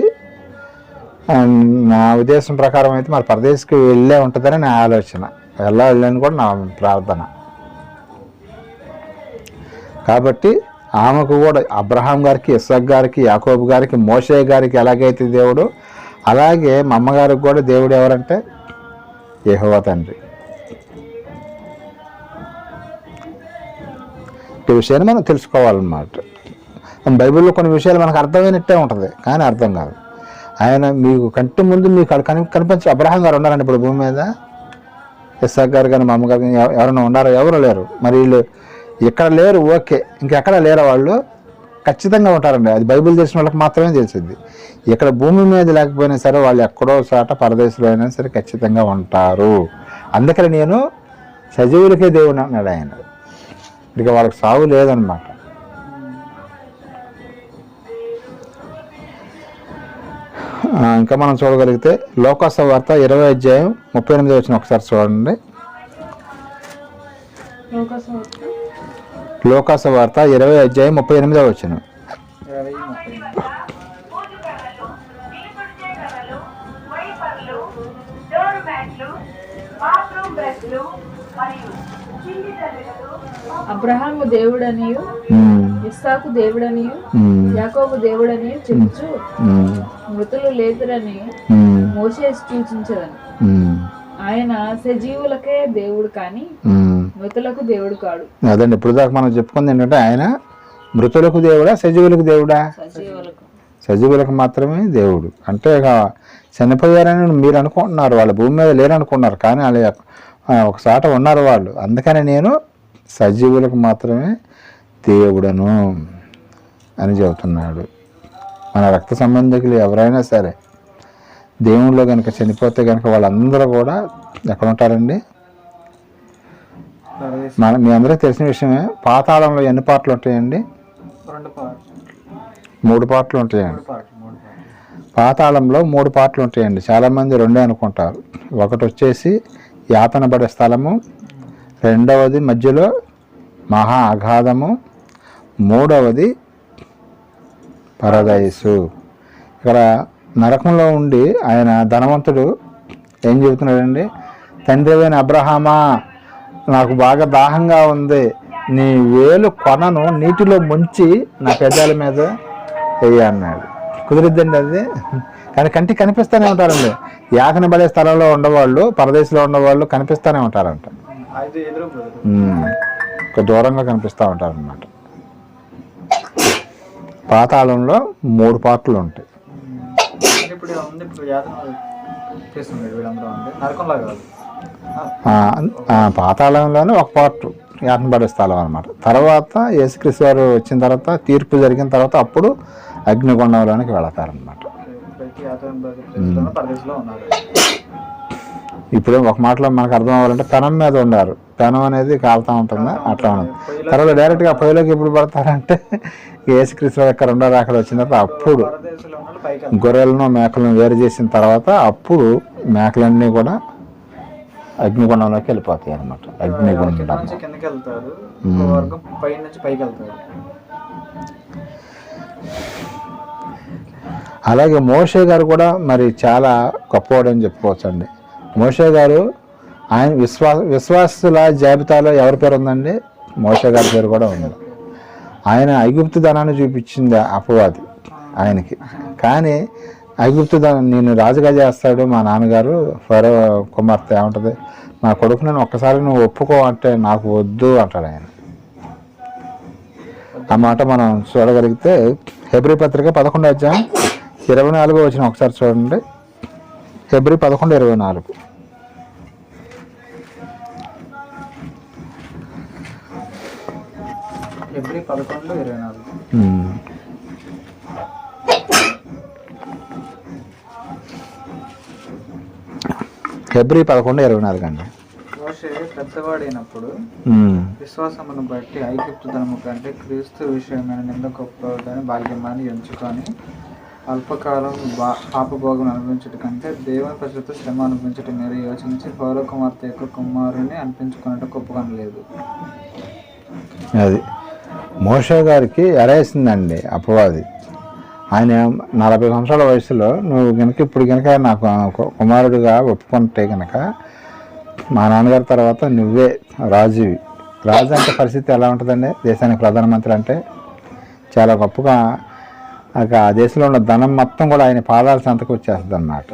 [SPEAKER 1] నా ఉద్దేశం ప్రకారం అయితే మరి పరదేశంకి వెళ్ళే ఉంటుందని నా ఆలోచన, వెళ్ళాలని కూడా నా ప్రార్థన. కాబట్టి ఆమెకు కూడా అబ్రహాం గారికి, ఇస్సాకు గారికి, యాకోబు గారికి, మోషే గారికి ఎలాగైతే దేవుడు, అలాగే మా అమ్మగారికి కూడా దేవుడు ఎవరంటే యెహోవా తండ్రి. ఈ విషయాన్ని మనం తెలుసుకోవాలన్నమాట. బైబిల్లో కొన్ని విషయాలు మనకు అర్థమైనట్టే ఉంటుంది కానీ అర్థం కాదు. ఆయన మీకు కంటి ముందు మీకు కనిపించే అబ్రహాం గారు ఉన్నారండి ఇప్పుడు భూమి మీద, ఇస్సాకు గారు కానీ మా అమ్మగారు కానీ ఎవరైనా ఉన్నారో? ఎవరు లేరు. మరి వీళ్ళు ఇక్కడ లేరు, ఓకే, ఇంకెక్కడ లేరు, వాళ్ళు ఖచ్చితంగా ఉంటారండి. అది బైబిల్ తెలిసిన వాళ్ళకి మాత్రమే తెలిసింది. ఇక్కడ భూమి మీద లేకపోయినా సరే వాళ్ళు ఎక్కడో చోట పరదేశంలో అయినా సరే ఖచ్చితంగా ఉంటారు. అందుకని నేను సజీవులకే దేవుడు అన్నాడు ఆయన. ఇక వాళ్ళకి సాగు లేదనమాట. ఇంకా మనం చూడగలిగితే లోకాసువార్త 20:38 ఒకసారి చూడండి. లోకాసువార్త 20:38.
[SPEAKER 4] అబ్రహాము దేవుడనియు, ఇస్సాకు దేవుడనియు, యాకోబు దేవుడనియు చెప్పుచు మృతులు లేదురని మోషే సూచించదను. ఆయన సజీవులకే దేవుడు కానీ మృతులకు దేవుడు కాడు.
[SPEAKER 1] అదండి ఇప్పుడు దాకా మనం చెప్పుకుంది ఏంటంటే ఆయన మృతులకు దేవుడా సజీవులకు దేవుడా? సజీవులకు మాత్రమే దేవుడు. అంటే ఇక చనిపోయారని మీరు అనుకుంటున్నారు, వాళ్ళ భూమి మీద లేరనుకున్నారు, కానీ వాళ్ళ ఒకసాట ఉన్నారు వాళ్ళు. అందుకని నేను సజీవులకు మాత్రమే దేవుడను అని చెబుతున్నాడు. మన రక్త సంబంధికులు ఎవరైనా సరే దేవుళ్ళలో కనుక చనిపోతే కనుక వాళ్ళందరూ కూడా ఎక్కడ ఉంటారండి? మీ అందరికీ తెలిసిన విషయమే. పాతాళంలో ఎన్ని పాటలు ఉంటాయండి? 3 పాటలు ఉంటాయండి. పాతాళంలో 3 పాటలు ఉంటాయండి. చాలామంది 2 అనుకుంటారు. ఒకటి వచ్చేసి యాతన పడే స్థలము, రెండవది మధ్యలో మహా అగాధము, మూడవది పరదైసు. ఇక్కడ నరకంలో ఉండి ఆయన ధనవంతుడు ఏం చెబుతున్నాడండి? తండ్రివైన అబ్రహామా, నాకు బాగా దాహంగా ఉంది, నీ వేలు కొనను నీటిలో ముంచి నా పెదాల మీద వెయ్యి అన్నాడు. కుదిరిద్దండి అది? కానీ కంటికి కనిపిస్తూనే ఉంటారండి. యాతన పడే స్థలంలో ఉండేవాళ్ళు, పరదేశంలో ఉన్నవాళ్ళు కనిపిస్తూనే ఉంటారంట, దూరంగా కనిపిస్తూ ఉంటారన్నమాట. పాతాళంలో 3 పాటలు ఉంటాయి. పాతాళంలోనే ఒక పార్ట్ యాతన పడే స్థలం అనమాట. తర్వాత యేసుక్రీస్తు వారు వచ్చిన తర్వాత, తీర్పు జరిగిన తర్వాత అప్పుడు అగ్నిగుండంలోనికి వెళతారనమాట. ఇప్పుడు ఒక మాటలో మనకు అర్థం అవ్వాలంటే పెనం మీద ఉండారు, పెనం అనేది కాలుతూ ఉంటుంది, అట్లా ఉండదు. తర్వాత డైరెక్ట్గా పొయ్యిలోకి ఎప్పుడు పడతారంటే యేసుక్రీస్తు యొక్క రెండో రాకడ వచ్చిన తర్వాత అప్పుడు
[SPEAKER 2] పరదేశంలో ఉన్న వాళ్ళు పైకి వెళ్తారు.
[SPEAKER 1] గొర్రెలను మేకలను వేరు చేసిన తర్వాత అప్పుడు మేకలన్నీ కూడా అగ్నిగుండంలోకి వెళ్ళిపోతాయి అనమాట.
[SPEAKER 2] కింద
[SPEAKER 1] అగ్నిగుండం
[SPEAKER 2] నుంచి కిందకి వెళ్తారు, ఒక వర్గం పై నుంచి పైకి వెళ్తారు.
[SPEAKER 1] అలాగే మోషే గారు కూడా మరి చాలా గొప్పవాడని చెప్పుకోవచ్చు అండి. మోషే గారు ఆయన విశ్వాసుల జాబితాలో ఎవరి పేరు ఉందండి? మోషే గారి పేరు కూడా ఉంది. ఆయన ఐగుప్తు ధనాన్ని చూపించింది అపవాది ఆయనకి. కానీ ఐగుప్తు ధనం నేను రాజుగా చేస్తాడు మా నాన్నగారు, ఫరో కుమార్తె ఏమంటుంది, నా కొడుకు నేను ఒక్కసారి నువ్వు ఒప్పుకో అంటే నాకు వద్దు అంటాడు ఆయన. ఆ మాట మనం చూడగలిగితే హెబ్రీ పత్రిక 11:24 వచ్చిన ఒకసారి చూడండి. హెబ్రీ 11:24.
[SPEAKER 2] హెబ్రీ 11:24.
[SPEAKER 1] హెబ్రీ 11:24 అండి.
[SPEAKER 2] మోషే పెద్దవాడైనప్పుడు విశ్వాసమును బట్టి ఐగుప్తు ధనము కంటే క్రీస్తు విషయమైన నింద గొప్పదని భాగ్యమాన్ని ఎంచుకొని అల్పకాలం పాపభోగం అనుభవించడం కంటే దేవుని ప్రజలతో శ్రమ అనుభవించడం మీరు యోచించి ఫరో కుమార్తె యొక్క కుమారుని అనిపించుకున్నట్టు గొప్పగనలేదు.
[SPEAKER 1] అది మోషే గారికి ఎరేసిందండి అపవాది. ఆయన 40 సంవత్సరాల వయసులో నువ్వు కనుక ఇప్పుడు కనుక నాకు కుమారుడిగా ఒప్పుకుంటే కనుక మా నాన్నగారి తర్వాత నువ్వే రాజువి. రాజు అంటే పరిస్థితి ఎలా ఉంటుందండి? దేశానికి ప్రధానమంత్రి అంటే చాలా గొప్పగా ఆ దేశంలో ఉన్న ధనం మొత్తం కూడా ఆయన పాదాల సంతకు వచ్చేస్తుంది అన్నమాట.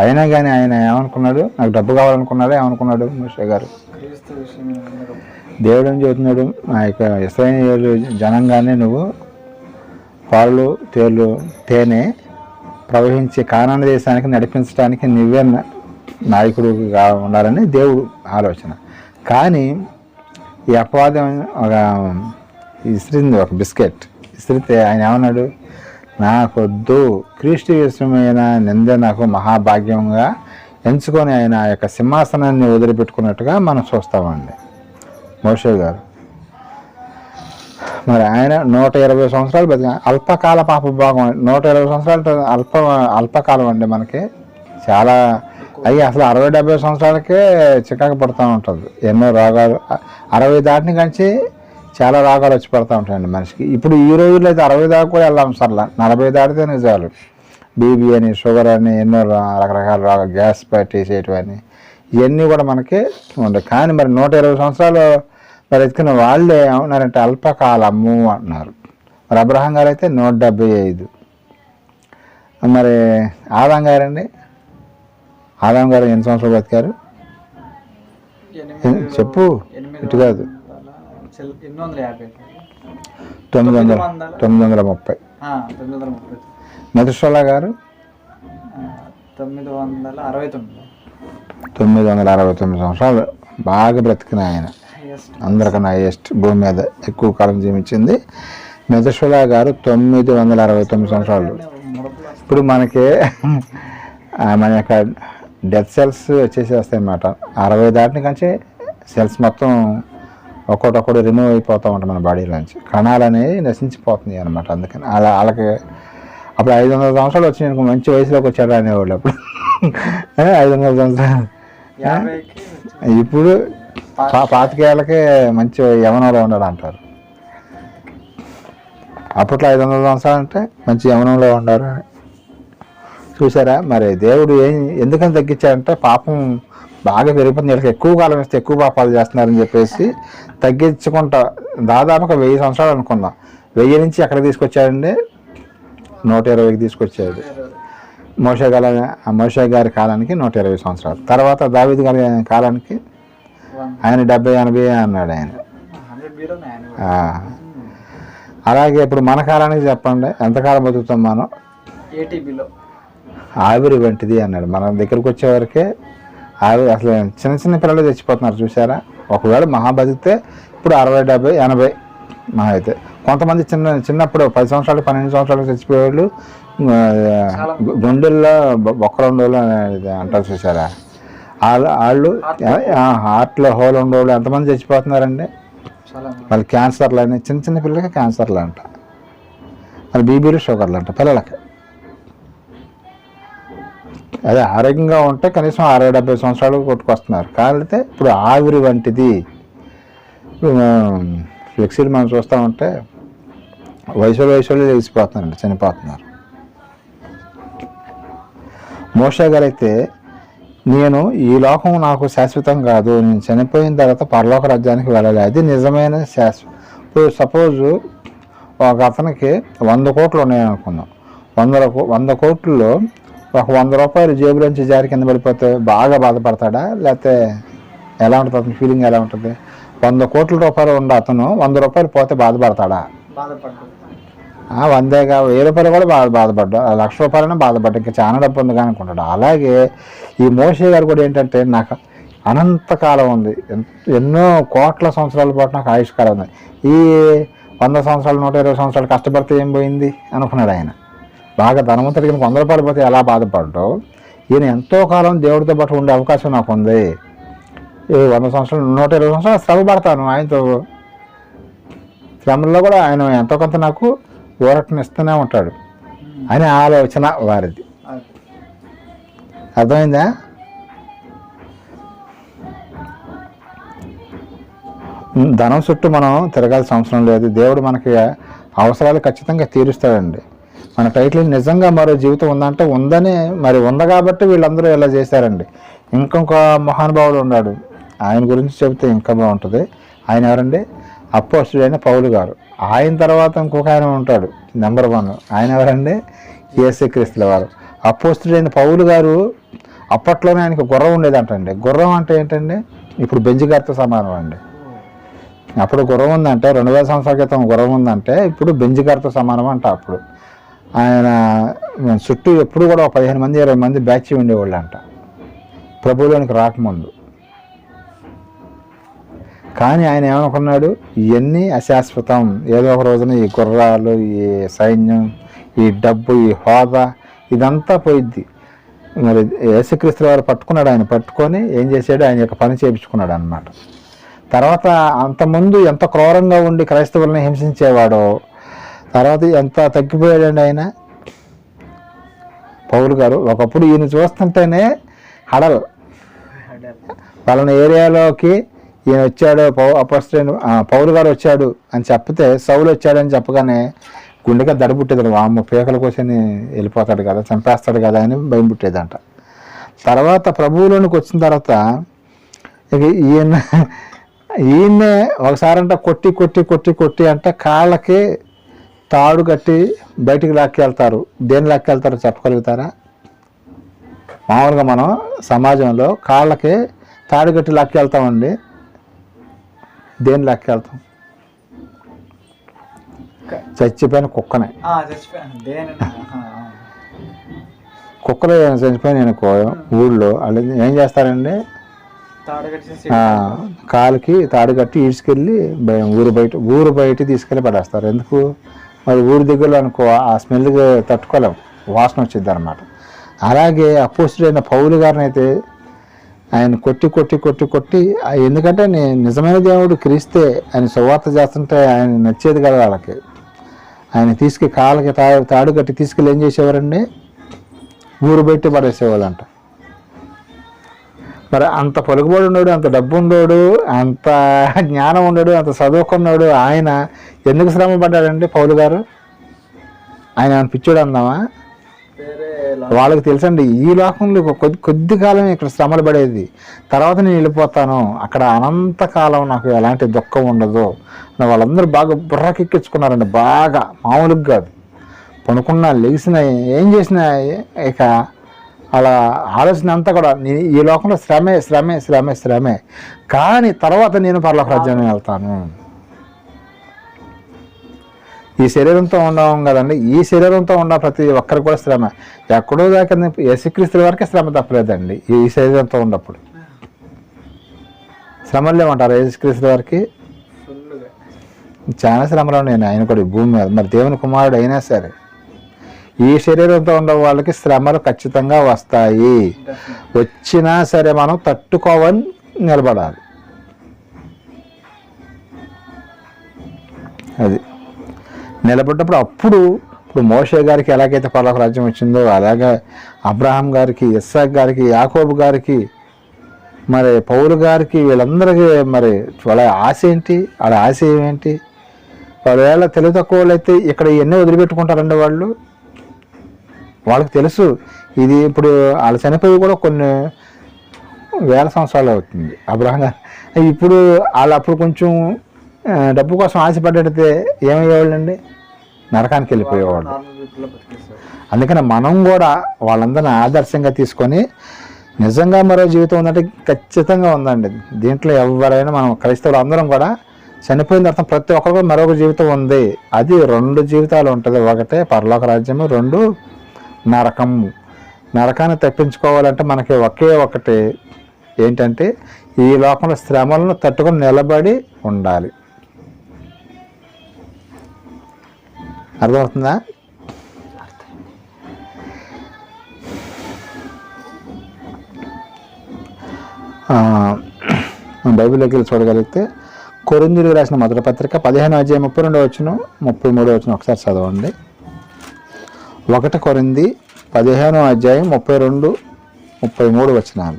[SPEAKER 1] అయినా కానీ ఆయన ఏమనుకున్నాడు? నాకు డబ్బు కావాలనుకున్నాడు. ఏమనుకున్నాడు మోషే గారు?
[SPEAKER 2] క్రీస్తు విషయమైన నింద గొప్ప.
[SPEAKER 1] దేవుడు ఏం చెబుతున్నాడు? నా యొక్క ఇశ్రాయేలు జనంగానే నువ్వు పాలు తేనె ప్రవహించే కానాను దేశానికి నడిపించడానికి నువ్వే నాయకుడుగా ఉండాలని దేవుడు ఆలోచన. కానీ ఈ అపవాదం ఇసిరింది, ఒక బిస్కెట్ ఇసిరితే ఆయన ఏమన్నాడు? నాకొద్దు, క్రీస్తు విషయమైన నింద నాకు మహాభాగ్యంగా ఎంచుకొని ఆయన ఆ యొక్క సింహాసనాన్ని వదిలిపెట్టుకున్నట్టుగా మనం చూస్తామండి మోషే గారు. మరి ఆయన 120 సంవత్సరాలు బతిక అల్పకాల పాపభోగం. 120 సంవత్సరాలు అల్పకాలం అండి మనకి. చాలా అయ్యి అసలు 60-70 సంవత్సరాలకే చికాకు పడుతూ ఉంటుంది. ఎన్నో రోగాలు 60 దాటిని కంచి చాలా రోగాలు వచ్చి పడుతూ ఉంటాయండి మనిషికి. ఇప్పుడు ఈ రోజుల్లో అయితే 60 దాకా కూడా వెళ్ళాం సర్లా, 40 దాటితే నిజాలు. బీబీ అని, షుగర్ అని, ఎన్నో రకరకాల రోగాలు, గ్యాస్ పట్టేసేటివన్నీ ఇవన్నీ కూడా మనకి ఉండవు. కానీ మరి 120 సంవత్సరాలు మరి ఎత్తుకున్న వాళ్ళే ఏమన్నారంటే అల్పకాలము అంటున్నారు. మరి అబ్రహాం గారు అయితే 175. మరి ఆదాం గారండి, ఆదాం గారు ఎన్ని సంవత్సరాలు బతికారు చెప్పు? ఇటు కాదు, 930. మెతుషలా గారు 969 సంవత్సరాలు బాగా బ్రతికిన ఆయన, అందరికన్నా హైయెస్ట్ భూమి మీద ఎక్కువ కాలం జీవించింది మెతుషలా గారు 969 సంవత్సరాలు. ఇప్పుడు మనకి మన యొక్క డెత్ సెల్స్ వచ్చేసేస్తాయి అన్నమాట. 60 దాటిని కంచి సెల్స్ మొత్తం ఒక్కొక్కటి రిమూవ్ అయిపోతూ ఉంటాయి మన బాడీలోంచి, కణాలు అనేవి నశించిపోతున్నాయి అనమాట. అందుకని వాళ్ళకి అప్పుడు 500 సంవత్సరాలు వచ్చి మంచి వయసులోకి వచ్చాడు అనేవాళ్ళు అప్పుడు. 500 సంవత్సరాలు. ఇప్పుడు 25 ఏళ్ళకే మంచి యవనంలో ఉన్నాడు అంటారు. అప్పట్లో 500 సంవత్సరాలు అంటే మంచి యవనంలో ఉన్నారు. చూసారా? మరి దేవుడు ఎందుకని తగ్గించాడంటే పాపం బాగా పెరిగిపోతుంది, వీళ్ళకి ఎక్కువ కాలం ఇస్తే ఎక్కువ పాపాలు చేస్తున్నారని చెప్పేసి తగ్గించుకుంటా దాదాపుగా 1000 సంవత్సరాలు అనుకుందాం. 1000 నుంచి ఎక్కడ తీసుకొచ్చాడండి? 120కి తీసుకొచ్చాడు. మోషే గారి కాలానికి 120 సంవత్సరాలు. తర్వాత దావీదు గారి కాలానికి ఆయన 70-80 అన్నాడు ఆయన. అలాగే ఇప్పుడు మన కాలానికి చెప్పండి, ఎంతకాలం బతుకుతాం మనం? ఆవిరి వంటిది అన్నాడు. మన దగ్గరకు వచ్చేవరకే ఆవిరి. అసలు చిన్న చిన్న పిల్లలు చచ్చిపోతున్నారు చూసారా? ఒకవేళ మహా బతికితే ఇప్పుడు 60-70-80 మహా అయితే. కొంతమంది చిన్నప్పుడు 10 సంవత్సరాలు 12 సంవత్సరాలు చచ్చిపోయేవాళ్ళు గుండెల్లో బొక్కలుండోళ్ళు అనేది అంటారు చూసారా? వాళ్ళు హార్ట్లో హోల్ ఉండేవాళ్ళు ఎంతమంది చచ్చిపోతున్నారండి.
[SPEAKER 2] చాలా
[SPEAKER 1] వాళ్ళు క్యాన్సర్లు అని చిన్న చిన్న పిల్లలకి క్యాన్సర్లు అంట, వాళ్ళు బీపీలు షుగర్లు అంట పిల్లలకి. అదే ఆరోగ్యంగా ఉంటే కనీసం 60-70 సంవత్సరాలు కొట్టుకొస్తున్నారు. కాకపోతే ఇప్పుడు ఆవిరి వంటిది. ఫ్లెక్సీలు మనం చూస్తూ ఉంటే వయసులో లేచిపోతున్నారండి, చనిపోతున్నారు. మోషే గారు అయితే నేను ఈ లోకం నాకు శాశ్వతం కాదు, నేను చనిపోయిన తర్వాత పరలోక రాజ్యానికి వెళ్ళాలి, అది నిజమైన శాశ్వతం. ఇప్పుడు సపోజ్ ఒక అతనికి 100 కోట్లు ఉన్నాయనుకుందాం. 100 కోట్లలో ఒక 100 రూపాయలు జేబులోంచి జారి కింద పడిపోతే బాగా బాధపడతాడా, లేకపోతే ఎలా ఉంటుంది అతని ఫీలింగ్ ఎలా ఉంటుంది? 100 కోట్ల రూపాయలు ఉండే అతను 100 రూపాయలు పోతే బాధపడతాడా?
[SPEAKER 2] బాధపడ్డాడు.
[SPEAKER 1] 100గా 1000 రూపాయలు కూడా బాధపడ్డా, 1,00,000 రూపాయలైనా బాధపడ్డా, ఇంకా చాలా డబ్బు ఉంది కానీ అనుకుంటాడు. అలాగే ఈ మోషే గారు కూడా ఏంటంటే నాకు అనంతకాలం ఉంది, ఎన్నో కోట్ల సంవత్సరాల పాటు నాకు ఆయుష్కాలం ఉంది, ఈ 100 సంవత్సరాలు 120 సంవత్సరాలు కష్టపడితే ఏం పోయింది అనుకున్నాడు ఆయన. బాగా ధనవంతుడికి 100 రూపాయలు పోతే ఎలా బాధపడ్డావు, ఈయన ఎంతో కాలం దేవుడితో పాటు ఉండే అవకాశం నాకు ఉంది, 100 సంవత్సరాలు 120 సంవత్సరాలు శ్రమ పడతాను, ఆయనతో శ్రమల్లో కూడా ఆయన ఎంతో కొంత నాకు ఊరటను ఇస్తూనే ఉంటాడు అని ఆలోచన వారిది. అర్థమైందా? ధనం చుట్టూ మనం తిరగాల్సిన అవసరం లేదు. దేవుడు మనకి అవసరాలు ఖచ్చితంగా తీరుస్తాడండి. మన టైటిల్ నిజంగా మరో జీవితం ఉందంటే ఉందని, మరి ఉంది కాబట్టి వీళ్ళందరూ ఇలా చేశారండి. ఇంకొక మహానుభావుడు ఉన్నాడు, ఆయన గురించి చెబితే ఇంకా బాగుంటుంది. ఆయన ఎవరండి? అపోస్తలుడైన పౌలు గారు. ఆయన తర్వాత ఇంకొక ఆయన ఉంటాడు నెంబర్ 1, ఆయన ఎవరండి? యేసుక్రీస్తుల వారు. అపోస్తలుడైన పౌలు గారు అప్పట్లోనే ఆయనకు గుర్రం ఉండేదంటండి. గుర్రం అంటే ఏంటండి? ఇప్పుడు బెంజ్ గారితో సమానం అండి. అప్పుడు గుర్రం ఉందంటే 2000 సంవత్సరాల క్రితం గుర్రం ఉందంటే ఇప్పుడు బెంజ్ గారితో సమానం అంట. అప్పుడు ఆయన చుట్టూ ఎప్పుడు కూడా 15 మంది 20 మంది బ్యాచ్ ఉండేవాళ్ళు అంట ప్రభువులోనికి రాకముందు. కానీ ఆయన ఏమనుకున్నాడు, ఇవన్నీ అశాశ్వతం, ఏదో ఒక రోజున ఈ గుర్రాలు, ఈ సైన్యం, ఈ డబ్బు, ఈ హోదా ఇదంతా పోయిద్ది. మరి యేసుక్రీస్తు వారు పట్టుకున్నాడు. ఆయన పట్టుకొని ఏం చేశాడు, ఆయన యొక్క పని చేయించుకున్నాడు అన్నమాట. తర్వాత అంతకుముందు ఎంత క్రూరంగా ఉండి క్రైస్తవుల్ని హింసించేవాడో తర్వాత ఎంత తగ్గిపోయాడండి ఆయన పౌలు గారు. ఒకప్పుడు ఈయన చూస్తుంటేనే హడల్, పలానా ఏరియాలోకి ఈయన వచ్చాడు, అపోస్తలుడైన పౌలు గారు వచ్చాడు అని చెప్తే, సౌలు వచ్చాడని చెప్పగానే గుండెగా దడ పుట్టేది. వామ్మ పీకల కోసం వెళ్ళిపోతాడు కదా, చంపేస్తాడు కదా అని భయం పుట్టేదంట. తర్వాత ప్రభువులోనికి వచ్చిన తర్వాత ఈయన్నే ఒకసారంట కొట్టి కొట్టి కొట్టి కొట్టి అంటే కాళ్ళకి తాడు కట్టి బయటికి లాక్కెళ్తారు. దేన్ని లాక్కెళ్తారో చెప్పగలుగుతారా? మామూలుగా మనం సమాజంలో కాళ్ళకి తాడు కట్టి లాక్కెళ్తామండి. దేన్ని లాక్కెళ్తాం? చచ్చిపోయిన కుక్కనే. కుక్కలు చచ్చిపోయిన అనుకో ఊళ్ళో వాళ్ళు ఏం చేస్తారండి, కాలుకి తాడు కట్టి ఈడ్చుకెళ్ళి ఊరు బయట తీసుకెళ్ళి పడేస్తారు. ఎందుకు? మరి ఊరి దగ్గరలో అనుకో ఆ స్మెల్కి తట్టుకోలేం, వాసన వచ్చింది అనమాట. అలాగే అపోస్తలుడైన పౌలు గారిని అయితే ఆయన కొట్టి కొట్టి కొట్టి కొట్టి, ఎందుకంటే నిజమైన దేవుడు క్రీస్తే ఆయన సువార్త చేస్తుంటే ఆయన నచ్చేది కదా వాళ్ళకి. ఆయన కాళ్ళకి తాడు కట్టి తీసుకెళ్ళి ఏం చేసేవారండి, ఊరు బయట పడేసేవాళ్ళంట. మరి అంత పలుకుబడి ఉన్నాడు, అంత డబ్బు ఉన్నాడు, అంత జ్ఞానం ఉన్నాడు, అంత చదువుకున్నాడు, ఆయన ఎందుకు శ్రమ పడ్డాడండి పౌలు గారు? ఆయన పిచ్చోడు అందామా? వాళ్ళకి తెలుసండి ఈ లోకంలో కొద్ది కాలం ఇక్కడ శ్రమలు పడేది, తర్వాత నేను వెళ్ళిపోతాను, అక్కడ అనంతకాలం నాకు ఎలాంటి దుఃఖం ఉండదు. వాళ్ళందరూ బాగా బుర్రకెక్కించుకున్నారండి, బాగా మామూలుగా కాదు. పనుకున్నా లెగిసినా ఏం చేసినా ఇక అలా ఆలోచన అంతా కూడా ఈ లోకంలో శ్రమే శ్రమే శ్రమే శ్రమే, కానీ తర్వాత నేను పరలోక రాజ్యానికి వెళ్తాను. ఈ శరీరంతో ఉండడం కదండి, ఈ శరీరంతో ఉన్న ప్రతి ఒక్కరికి కూడా శ్రమ. ఎక్కడో దాకా యేసుక్రీస్తు వరకే శ్రమ తప్పలేదండి. ఈ శరీరంతో ఉన్నప్పుడు శ్రమలు లేమంటారు యేసుక్రీస్తు వారికి? చాలా శ్రమలు ఉన్నాయి ఆయన కూడా భూమి మీద. మరి దేవుని కుమారుడు అయినా సరే ఈ శరీరంతో ఉన్న వాళ్ళకి శ్రమలు ఖచ్చితంగా వస్తాయి. వచ్చినా సరే మనం తట్టుకోవని నిలబడాలి. అది నిలబడ్డప్పుడు అప్పుడు ఇప్పుడు మోషే గారికి ఎలాగైతే పరలోక రాజ్యం వచ్చిందో అలాగే అబ్రహాం గారికి, ఇస్సాక్ గారికి, యాకోబు గారికి, మరి పౌలు గారికి, వీళ్ళందరికీ మరి వాళ్ళ ఆశ ఏంటి, వాళ్ళ ఆశ ఏమేంటి? ఒకవేళ తెలివి తక్కువ వాళ్ళు అయితే ఇక్కడ ఇవన్నీ వదిలిపెట్టుకుంటారండి. వాళ్ళకి తెలుసు ఇది ఇప్పుడు వాళ్ళు చనిపోయి కూడా కొన్ని వేల సంవత్సరాలు అవుతుంది. అబ్రహాం గారు ఇప్పుడు వాళ్ళు అప్పుడు కొంచెం డబ్బు కోసం ఆశపడ్డితే ఏమయ్యేవాళ్ళండి? నరకానికి వెళ్ళిపోయేవాళ్ళు. అందుకని మనం కూడా వాళ్ళందరినీ ఆదర్శంగా తీసుకొని నిజంగా మరో జీవితం ఉందంటే ఖచ్చితంగా ఉందండి. దీంట్లో ఎవరైనా మనం క్రైస్తవులు అందరం కూడా చనిపోయిన తర్వాత ప్రతి ఒక్కరికి మరొక జీవితం ఉంది. అది 2 జీవితాలు ఉంటుంది. ఒకటే పరలోక రాజ్యము, 2 నరకము. నరకాన్ని తప్పించుకోవాలంటే మనకి ఒకే ఒకటి ఏంటంటే ఈ లోకంలో శ్రమలను తట్టుకొని నిలబడి ఉండాలి. అర్థమవుతుందా? బైబిల్లోకి వెళ్ళి చూడగలిగితే కొరింథీయులకు రాసిన మొదటి పత్రిక 15:32 33 ఒకసారి చదవండి. 1 కొరింథీ 15:32-33.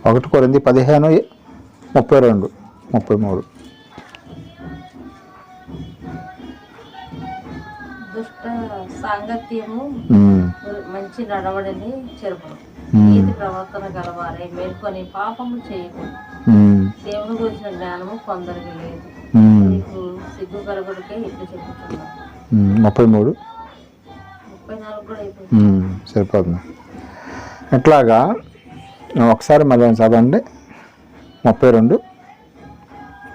[SPEAKER 1] ఒకటి కొరింథీ 15:32-33.
[SPEAKER 3] దుష్ట సాంగత్యము మంచి నడవడిని చెరుపును. నీతి ప్రవర్తన గలవారై మేల్కొని పాపము చేయకూడదు. దేవుని గురించిన జ్ఞానము కొందరికి లేదు. నీకు సిగ్గు కలగడికే ఇట్లు చెప్పుతున్నాను.
[SPEAKER 1] 33
[SPEAKER 3] 34 కూడా అయిపోయింది.
[SPEAKER 1] సరిపోతుంది. ఎట్లాగా ఒకసారి మళ్ళీ చదవండి. 32.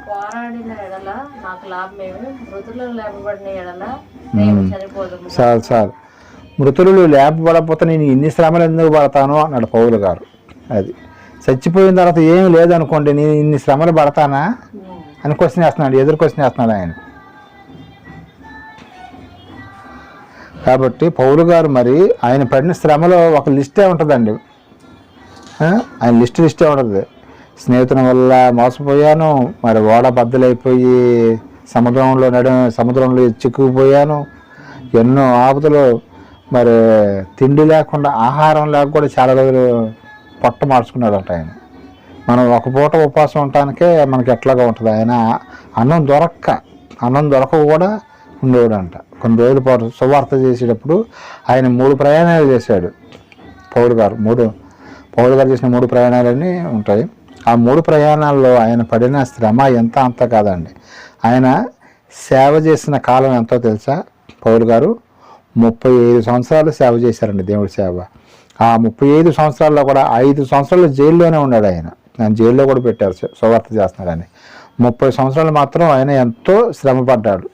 [SPEAKER 3] పోరాడిన ఎడల నాకు లాభమేమి, మృతులను లేపబడిన ఎడల మేము చనిపోదుము.
[SPEAKER 1] సార్ మృతులు లేపబడకపోతే నేను ఇన్ని శ్రమలు ఎందుకు పడతాను అన్నాడు పౌలు గారు. అది చచ్చిపోయిన తర్వాత ఏమి లేదనుకోండి, నేను ఇన్ని శ్రమలు పడతానా అని క్వశ్చన్ వేస్తున్నాడు, ఎదురు క్వశ్చన్ వేస్తున్నాడు ఆయన. కాబట్టి పౌలు గారు మరి ఆయన పడిన శ్రమలో ఒక లిస్టే ఉంటుందండి. ఆయన లిస్టే ఉంటుంది. స్నేహితుల వల్ల మోసపోయాను, మరి ఓడ బద్దలైపోయి సముద్రంలో చిక్కుకుపోయాను, ఎన్నో ఆపదలు, మరి తిండి లేకుండా ఆహారం లేక కూడా చాలా రోజులు పొట్ట మార్చుకున్నాడంట ఆయన. మనం ఒక పూట ఉపవాసం ఉండటానికే మనకి ఎట్లాగా ఉంటుంది. ఆయన అన్నం దొరక కూడా ఉండేవాడంట. కొన్ని రోజుల పాటు సువార్త చేసేటప్పుడు ఆయన 3 ప్రయాణాలు చేశాడు పౌలు గారు. పౌలు గారు చేసిన 3 ప్రయాణాలన్నీ ఉంటాయి. ఆ 3 ప్రయాణాల్లో ఆయన పడిన శ్రమ ఎంత అంత కాదండి. ఆయన సేవ చేసిన కాలం ఎంతో తెలుసా? పౌలు గారు 35 సంవత్సరాలు సేవ చేశారండి, దేవుడి సేవ. ఆ 35 సంవత్సరాల్లో కూడా 5 సంవత్సరాలు జైల్లోనే ఉన్నాడు ఆయన. జైల్లో కూడా పెట్టారు సువార్త చేస్తున్నాడని. 30 సంవత్సరాలు మాత్రం ఆయన ఎంతో శ్రమ పడ్డాడు.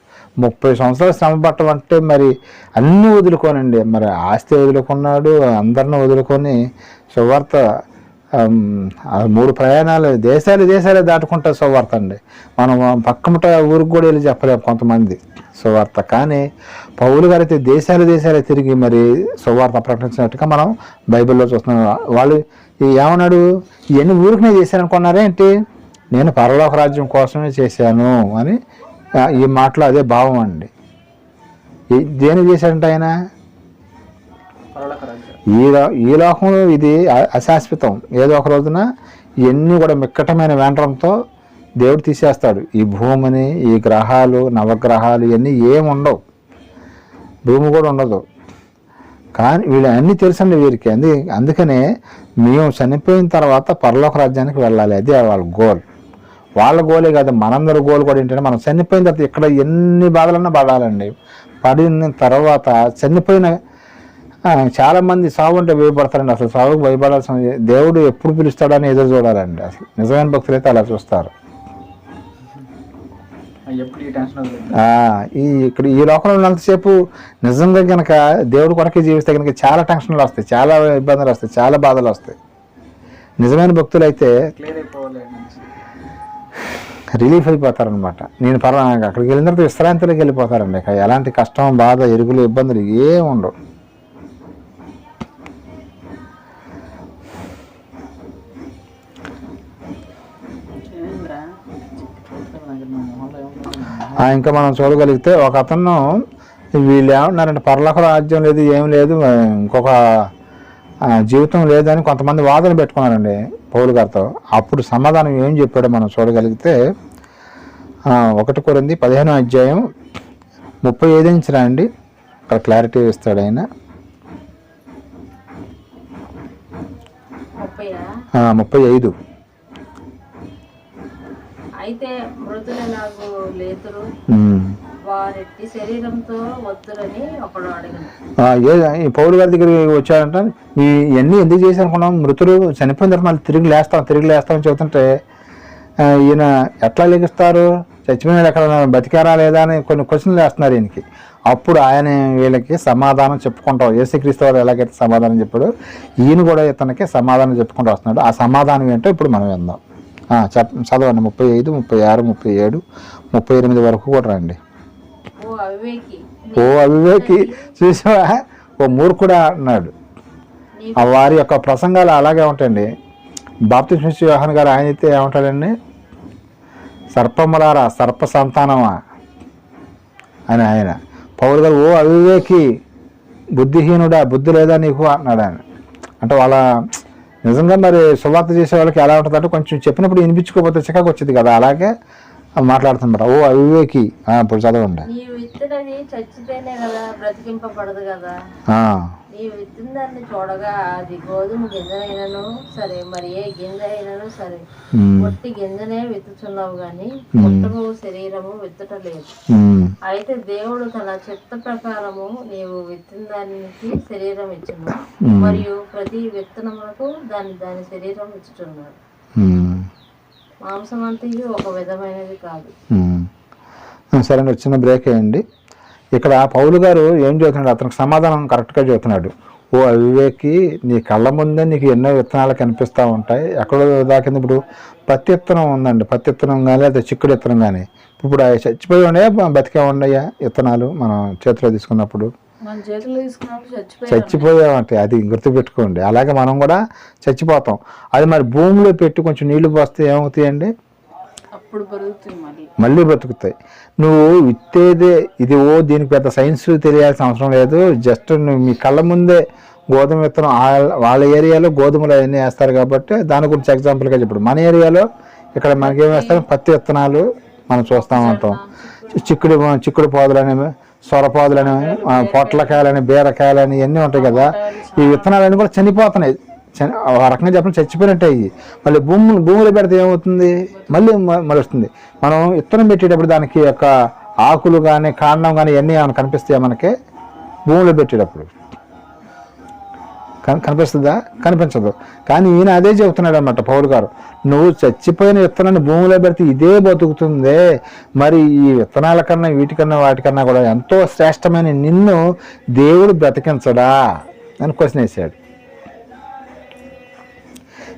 [SPEAKER 1] 30 సంవత్సరాలు శ్రమ పట్టడం అంటే మరి అన్నీ వదులుకోనండి. మరి ఆస్తి వదులుకున్నాడు, అందరిని వదులుకొని సువార్త 3 ప్రయాణాలు, దేశాలే దాటుకుంటే సువార్త అండి. మనం పక్కమట ఊరికి కూడా వెళ్ళి చెప్పలేము కొంతమంది సువార్త. కానీ పౌలు గారు అయితే దేశాలే తిరిగి మరి సువార్త ప్రకటించినట్టుగా మనం బైబిల్లో చూస్తున్నాం. వాళ్ళు ఏమన్నాడు, ఇవన్నీ ఊరికినే చేశాను అనుకున్నారా ఏంటి? నేను పరలోక రాజ్యం కోసమే చేశాను అని ఈ మాటలో అదే భావం అండి. దేనికి చేశాడంటే ఆయన ఈ లోకంలో ఇది అశాశ్వతం. ఏదో ఒక రోజున ఇవన్నీ కూడా మిక్కటమైన వేండ్రంతో దేవుడు తీసేస్తాడు. ఈ భూమిని, ఈ గ్రహాలు, నవగ్రహాలు ఇవన్నీ ఏముండవు, భూమి కూడా ఉండదు. కానీ వీళ్ళు అన్నీ తెలుసండి వీరికి. అందుకనే మేము చనిపోయిన తర్వాత పరలోక రాజ్యానికి వెళ్ళాలి. అదే వాళ్ళ గోలే కాదు, మనందరి గోల్ కూడా ఏంటంటే మనం చనిపోయిన తర్వాత ఇక్కడ ఎన్ని బాధలన్నా పడాలండి. పడిన తర్వాత చనిపోయిన చాలామంది సాగు అంటే భయపడతారండి. అసలు సాగుకు భయపడాల్సిన దేవుడు ఎప్పుడు పిలుస్తాడని ఎదురు చూడాలండి. అసలు నిజమైన భక్తులు అయితే అలా చూస్తారు. ఇక్కడ ఈ లోకంలో ఉన్నంతసేపు నిజంగా కనుక దేవుడు కొరకే జీవిస్తే కనుక చాలా టెన్షన్లు వస్తాయి, చాలా ఇబ్బందులు వస్తాయి, చాలా బాధలు వస్తాయి. నిజమైన భక్తులు అయితే
[SPEAKER 2] క్లియర్ అయిపోవాలి నుంచి.
[SPEAKER 1] రిలీఫ్ అయిపోతారనమాట. నేను అక్కడికి వెళ్ళిన తర్వాత విశ్రాంతిలోకి వెళ్ళిపోతారండి. ఇక ఎలాంటి కష్టం, బాధ, ఇరుగులు, ఇబ్బందులు ఏం ఉండవు. ఇంకా మనం చూడగలిగితే ఒక అతను వీళ్ళు ఏమన్నారంటే పరలోక రాజ్యం లేదు, ఏం లేదు, ఇంకొక జీవితం లేదని కొంతమంది వాదన పెట్టుకున్నారండి పౌలు గారితో. అప్పుడు సమాధానం ఏం చెప్పాడో మనం చూడగలిగితే 1 కొరింథీ 15వ అధ్యాయం 35 నుంచి రండి. అక్కడ క్లారిటీ ఇస్తాడు ఆయన. 35.
[SPEAKER 3] అయితే మృతులెలాగూ లేతురు, వారెట్టి శరీరంతో వద్దురని ఒకడు అడిగాను.
[SPEAKER 1] ఈ పౌలు గారి దగ్గర వచ్చాడంట, ఇవన్నీ ఎందుకు చేసి అనుకున్నాం, మృతులు చనిపోయిన తర్వాత మళ్ళీ తిరిగి లేస్తామని చెబుతుంటే ఈయన ఎట్లా లెగిస్తారు, చచ్చిపోయిన ఎక్కడ బతికారా లేదా అని కొన్ని క్వశ్చన్లు వేస్తున్నారు ఈయనకి. అప్పుడు ఆయన వీళ్ళకి సమాధానం చెప్పుకుంటాం. యేసుక్రీస్తు వారు ఎలాగైతే సమాధానం చెప్పాడు, ఈయన కూడా ఇతనికి సమాధానం చెప్పుకుంటూ వస్తున్నాడు. ఆ సమాధానం ఏంటో ఇప్పుడు మనం విందాం. చదవండి 35, 36, 37, 38 వరకు కూడా రండి. ఓ అవివేకి చూసావా, ఓ మూర్ఖుడా అన్నాడు. ఆ వారి యొక్క ప్రసంగాలు అలాగే ఉంటాయండి. బాప్తిస్మ యోహాను గారు ఆయన అయితే ఏమంటాడండి, సర్పములారా, సర్ప సంతానమా అని ఆయన. పౌలు గారు ఓ అవివేకి, బుద్ధిహీనుడా, బుద్ధి లేదా నీకు అన్నాడు ఆయన. అంటే వాళ్ళ నిజంగా మరి సువార్త చేసే వాళ్ళకి ఎలా ఉంటుంది అంటే కొంచెం చెప్పినప్పుడు వినిపించుకోకపోతే చికాకు వచ్చింది కదా, అలాగే మాట్లాడుతున్నారు. ఓ అవివేకి. ఇప్పుడు చదవండి.
[SPEAKER 3] నీవు విత్తనది చచ్చితేనే కదా బ్రతికింపబడదు కదా. నీవు విత్తిన దాన్ని చూడగా అది గోధుమ గింజనైనను సరే, మరి ఏ గింజ అయినను సరే, ఒట్టి గింజనే విత్తుచున్నావు గాని పుట్టము శరీరము విత్తటలేదు. అయితే దేవుడు తన చిత్త ప్రకారము నీవు విత్తిన దానికి శరీరం ఇచ్చును, మరియు ప్రతి విత్తనములకు దాని శరీరం ఇచ్చుచున్నాడు. మాంసం అంతయు ఒక విధమైనది కాదు.
[SPEAKER 1] సరే, చిన్న బ్రేక్ అయ్యండి. ఇక్కడ పౌలు గారు ఏం చెబుతున్నాడు, అతనికి సమాధానం కరెక్ట్గా చెబుతున్నాడు. ఓ అవివేకి, నీ కళ్ళ ముందే నీకు ఎన్నో విత్తనాలు కనిపిస్తూ ఉంటాయి. ఎక్కడో దాకింది. ఇప్పుడు పత్తి విత్తనం ఉందండి, పత్తి విత్తనం కానీ లేదా చిక్కుడు విత్తనం కానీ. ఇప్పుడు చచ్చిపోయి ఉన్నాయా బతికే ఉన్నాయా విత్తనాలు మనం చేతిలో తీసుకున్నప్పుడు? చచ్చిపోయామంటే అది గుర్తుపెట్టుకోండి. అలాగే మనం కూడా చచ్చిపోతాం. అది మరి భూమిలో పెట్టి కొంచెం నీళ్లు పోస్తే ఏమవుతాయండి, మళ్ళీ బ్రతుకుతాయి. నువ్వు విత్తేదే ఇది. దీనికి పెద్ద సైన్స్ తెలియాల్సిన అవసరం లేదు. జస్ట్ నువ్వు మీ కళ్ళ ముందే గోధుమ విత్తనం, వాళ్ళ ఏరియాలో గోధుమలు అవన్నీ వేస్తారు కాబట్టి దాని గురించి ఎగ్జాంపుల్గా చెప్పాడు. మన ఏరియాలో ఇక్కడ మనకేం వేస్తారు, పత్తి విత్తనాలు మనం చూస్తూ ఉంటాం. చిక్కుడు పాదులని, సొరపాదులని, పొట్లకాయలని, బీరకాయలని ఇవన్నీ ఉంటాయి కదా. ఈ విత్తనాలన్నీ కూడా చనిపోతున్నాయి. ఆ రకంగా చెప్పిన చచ్చిపోయినట్టే. అయ్యి మళ్ళీ భూమిలో పెడితే ఏమవుతుంది, మళ్ళీ మలుస్తుంది. మనం విత్తనం పెట్టేటప్పుడు దానికి యొక్క ఆకులు కానీ కాండం కానీ ఇవన్నీ ఏమైనా కనిపిస్తాయా మనకి భూమిలో పెట్టేటప్పుడు? కనిపిస్తుందా? కనిపించదు. కానీ ఈయన అదే చెబుతున్నాడు అన్నమాట పౌలు గారు. నువ్వు చచ్చిపోయిన విత్తనాన్ని భూమిలో పెడితే ఇదే బతుకుతుందే, మరి ఈ విత్తనాల కన్నా వీటికన్నా వాటికన్నా కూడా ఎంతో శ్రేష్టమైన నిన్ను దేవుడు బ్రతికించడా అని క్వశ్చన్ వేసాడు.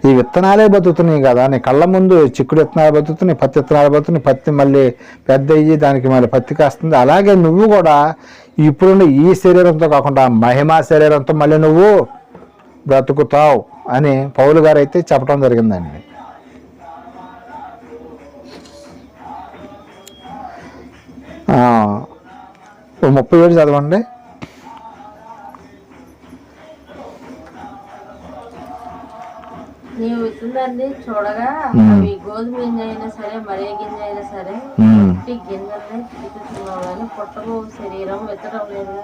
[SPEAKER 1] ఈ విత్తనాలే బతుకుతున్నాయి కదా, నీ కళ్ళ ముందు చిక్కుడు విత్తనాలు బతుకుతున్నాయి, పత్తి విత్తనాలు బతుకుతున్నాయి. పత్తి మళ్ళీ పెద్ద అయ్యి దానికి మళ్ళీ పత్తి కాస్తుంది. అలాగే నువ్వు కూడా ఇప్పుడున్న ఈ శరీరంతో కాకుండా మహిమా శరీరంతో మళ్ళీ నువ్వు బ్రతుకుతావు అని పౌలు గారు అయితే చెప్పడం జరిగిందండి. ఆ 37 చదవండి.
[SPEAKER 3] నీవు విత్తుదాన్ని చూడగా అవి గోధుమ గింజ అయినా సరే, మరే గింజ అయినా సరే, గింజల్ని విత్తుతున్నావు కానీ పుట్టము శరీరం విత్తడం లేదు.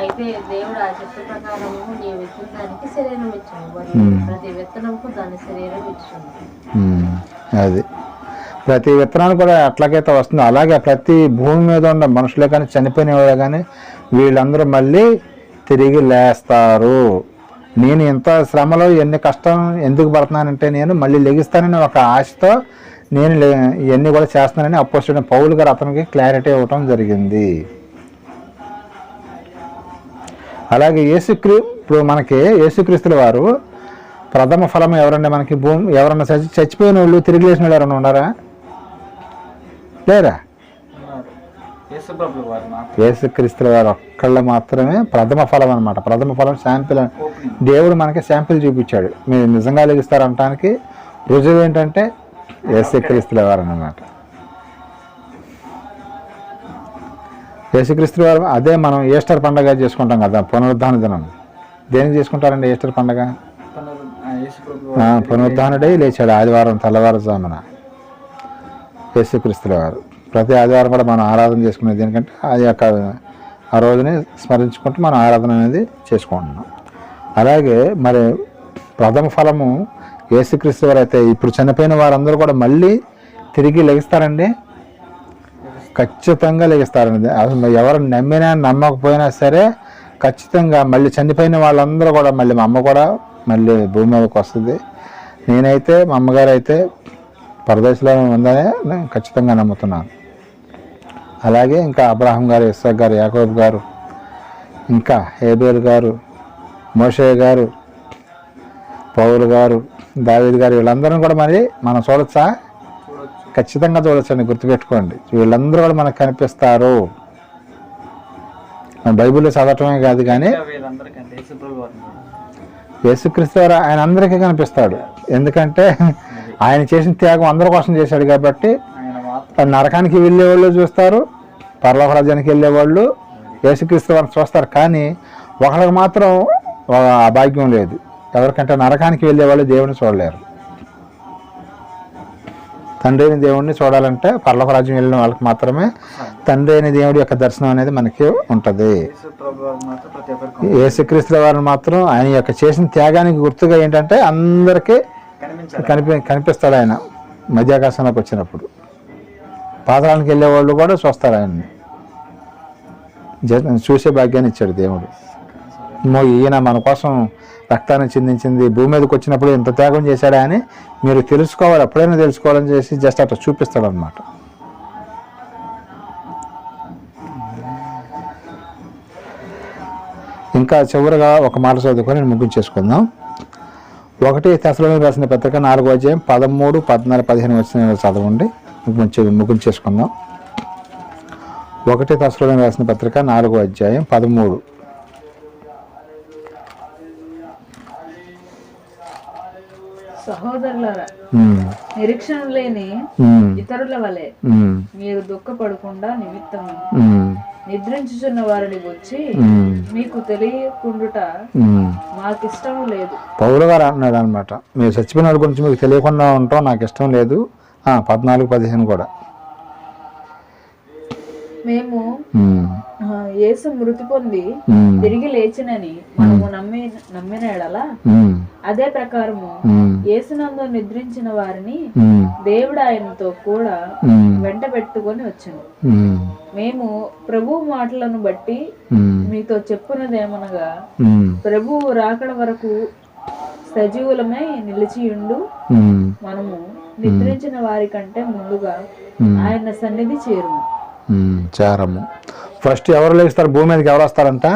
[SPEAKER 3] అయితే దేవుడు ఆ చెట్టు ప్రకారము నీ విత్తడానికి శరీరం ఇచ్చాడు, ప్రతి విత్తనంకు దాని శరీరం ఇచ్చింది.
[SPEAKER 1] అది ప్రతి విత్తనాలు కూడా ఎట్లాగైతే వస్తుందో అలాగే ప్రతి భూమి మీద ఉన్న మనుషులే కానీ చనిపోయిన వాళ్ళే కానీ వీళ్ళందరూ మళ్ళీ తిరిగి లేస్తారు. నేను ఇంత శ్రమలో ఎన్ని కష్టం ఎందుకు పడుతున్నానంటే నేను మళ్ళీ లెగిస్తానని ఒక ఆశతో నేను ఇవన్నీ కూడా చేస్తున్నానని అపోస్తలుడైన పౌలు గారు అతనికి క్లారిటీ ఇవ్వటం జరిగింది. అలాగే ఇప్పుడు మనకి యేసుక్రీస్తుల వారు ప్రథమ ఫలం ఎవరండి మనకి? భూమి ఎవరన్నా చచ్చిపోయిన వాళ్ళు తిరిగి లేచిన వాళ్ళు ఎవరన్నా ఉన్నారా? లేరా? యేసుక్రీస్తు వారు ఒక్కళ్ళు మాత్రమే ప్రథమ ఫలం అనమాట. ప్రథమ ఫలం శాంపిల్. దేవుడు మనకి శాంపిల్ చూపించాడు. మీరు నిజంగా లెగిస్తారంటానికి రుజువు ఏంటంటే యేసుక్రీస్తు వారు అన్నమాట. యేసుక్రీస్తు వారు అదే మనం ఈస్టర్ పండుగ చేసుకుంటాం కదా, పునరుద్ధాన దినం. దేనికి చేసుకుంటారండి ఈస్టర్ పండుగ? పునరుద్ధానుడై లేచాడు ఆదివారం తెల్లవారుజామున యేసుక్రీస్తు వారు. ప్రతి ఆదివారం కూడా మనం ఆరాధన చేసుకునేది ఎందుకంటే అది యొక్క ఆ రోజుని స్మరించుకుంటూ మనం ఆరాధన అనేది చేసుకుంటున్నాం. అలాగే మరి ప్రథమ ఫలము యేసుక్రీస్తు వారు అయితే ఇప్పుడు చనిపోయిన వారందరూ కూడా మళ్ళీ తిరిగి లెగిస్తారండి. ఖచ్చితంగా లెగిస్తారండి. అసలు ఎవరు నమ్మినా నమ్మకపోయినా సరే ఖచ్చితంగా మళ్ళీ చనిపోయిన వాళ్ళందరూ కూడా మళ్ళీ మా అమ్మ కూడా మళ్ళీ భూమి మీదకి వస్తుంది. నేనైతే మా అమ్మగారు అయితే పరదేశంలో ఉందనే నేను ఖచ్చితంగా నమ్ముతున్నాను. అలాగే ఇంకా అబ్రహాం గారు, ఇస్సాక్ గారు, యాకోబు గారు, ఇంకా హేబేల్ గారు, మోషే గారు, పౌలు గారు, దావీదు గారు, వీళ్ళందరూ కూడా మరి మనం చూడొచ్చా? ఖచ్చితంగా చూడొచ్చండి. గుర్తుపెట్టుకోండి, వీళ్ళందరూ కూడా మనకు కనిపిస్తారు. మన బైబిల్లో చదవటమే కాదు కానీ యేసుక్రీస్తు వారు ఆయన అందరికీ కనిపిస్తాడు. ఎందుకంటే ఆయన చేసిన త్యాగం అందరి కోసం చేశాడు కాబట్టి నరకానికి వెళ్ళేవాళ్ళు చూస్తారు, పరలోక రాజ్యానికి వెళ్ళేవాళ్ళు యేసుక్రీస్తు వారిని చూస్తారు. కానీ ఒకరికి మాత్రం ఆ భాగ్యం లేదు. ఎవరికంటే నరకానికి వెళ్ళేవాళ్ళు దేవుడిని చూడలేరు. తండ్రి అయిన దేవుడిని చూడాలంటే పరలోక రాజ్యం వెళ్ళిన వాళ్ళకి మాత్రమే తండ్రి అయిన దేవుడి యొక్క దర్శనం అనేది మనకి ఉంటుంది. యేసుక్రీస్తు వారిని మాత్రం ఆయన యొక్క చేసిన త్యాగానికి గుర్తుగా ఏంటంటే అందరికీ కనిపిస్తాడు. ఆయన మధ్యాకాశంలోకి వచ్చినప్పుడు పాతాళానికి వెళ్ళే వాళ్ళు కూడా చూస్తారు ఆయన్ని. చూసే భాగ్యాన్ని ఇచ్చాడు దేవుడు. ఈయన మన కోసం రక్తాన్ని చిందించింది, భూమి మీదకి వచ్చినప్పుడు ఎంత త్యాగం చేశాడా అని మీరు తెలుసుకోవాలి, ఎప్పుడైనా తెలుసుకోవాలని చేసి జస్ట్ అట్లా చూపిస్తాడు అనమాట. ఇంకా చివరిగా ఒక మాట చదువుకొని నేను ముగించేసుకుందాం. 1 తెస్సలోనికీయులకు రాసిన పత్రిక 4వ అధ్యాయం 13, 14, 15 వచనాలు చదవండి, ముగించేసుకుందాం. 1 తెస్సలోనికీయులకు రాసిన పత్రిక 4వ అధ్యాయం 13.
[SPEAKER 4] సహోదరులారా, నిరీక్షణ లేని ఇతరుల వలె మీరు దుఃఖపడకుండా నిమిత్తము నిద్రించుచున్న వారిని వచ్చి మీకు తెలియకుండుట మాకు ఇష్టం లేదు. పౌలు గారు అన్నాడు అనమాట, మీరు చచ్చిపోయిన వాళ్ళ గురించి మీకు తెలియకుండా ఉంటాం నాకు ఇష్టం లేదు. 14, 15 కూడా మేము యేసు మృతి పొంది తిరిగి లేచినని మనము నమ్మిన ఎడల అదే ప్రకారము యేసునందు నిద్రించిన వారిని దేవుడు ఆయనతో కూడా వెంట పెట్టుకొని వచ్చును. మేము ప్రభు మాటలను బట్టి మీతో చెప్పున్నదేమనగా, ప్రభువు రాకడ వరకు సజీవులమై నిలిచియుండు మనము నిద్రించిన వారి కంటే ముందుగా ఆయన సన్నిధి చేరము. ఫస్ట్ ఎవరు లేస్తారు? భూమి మీదకి ఎవరు వస్తారంట?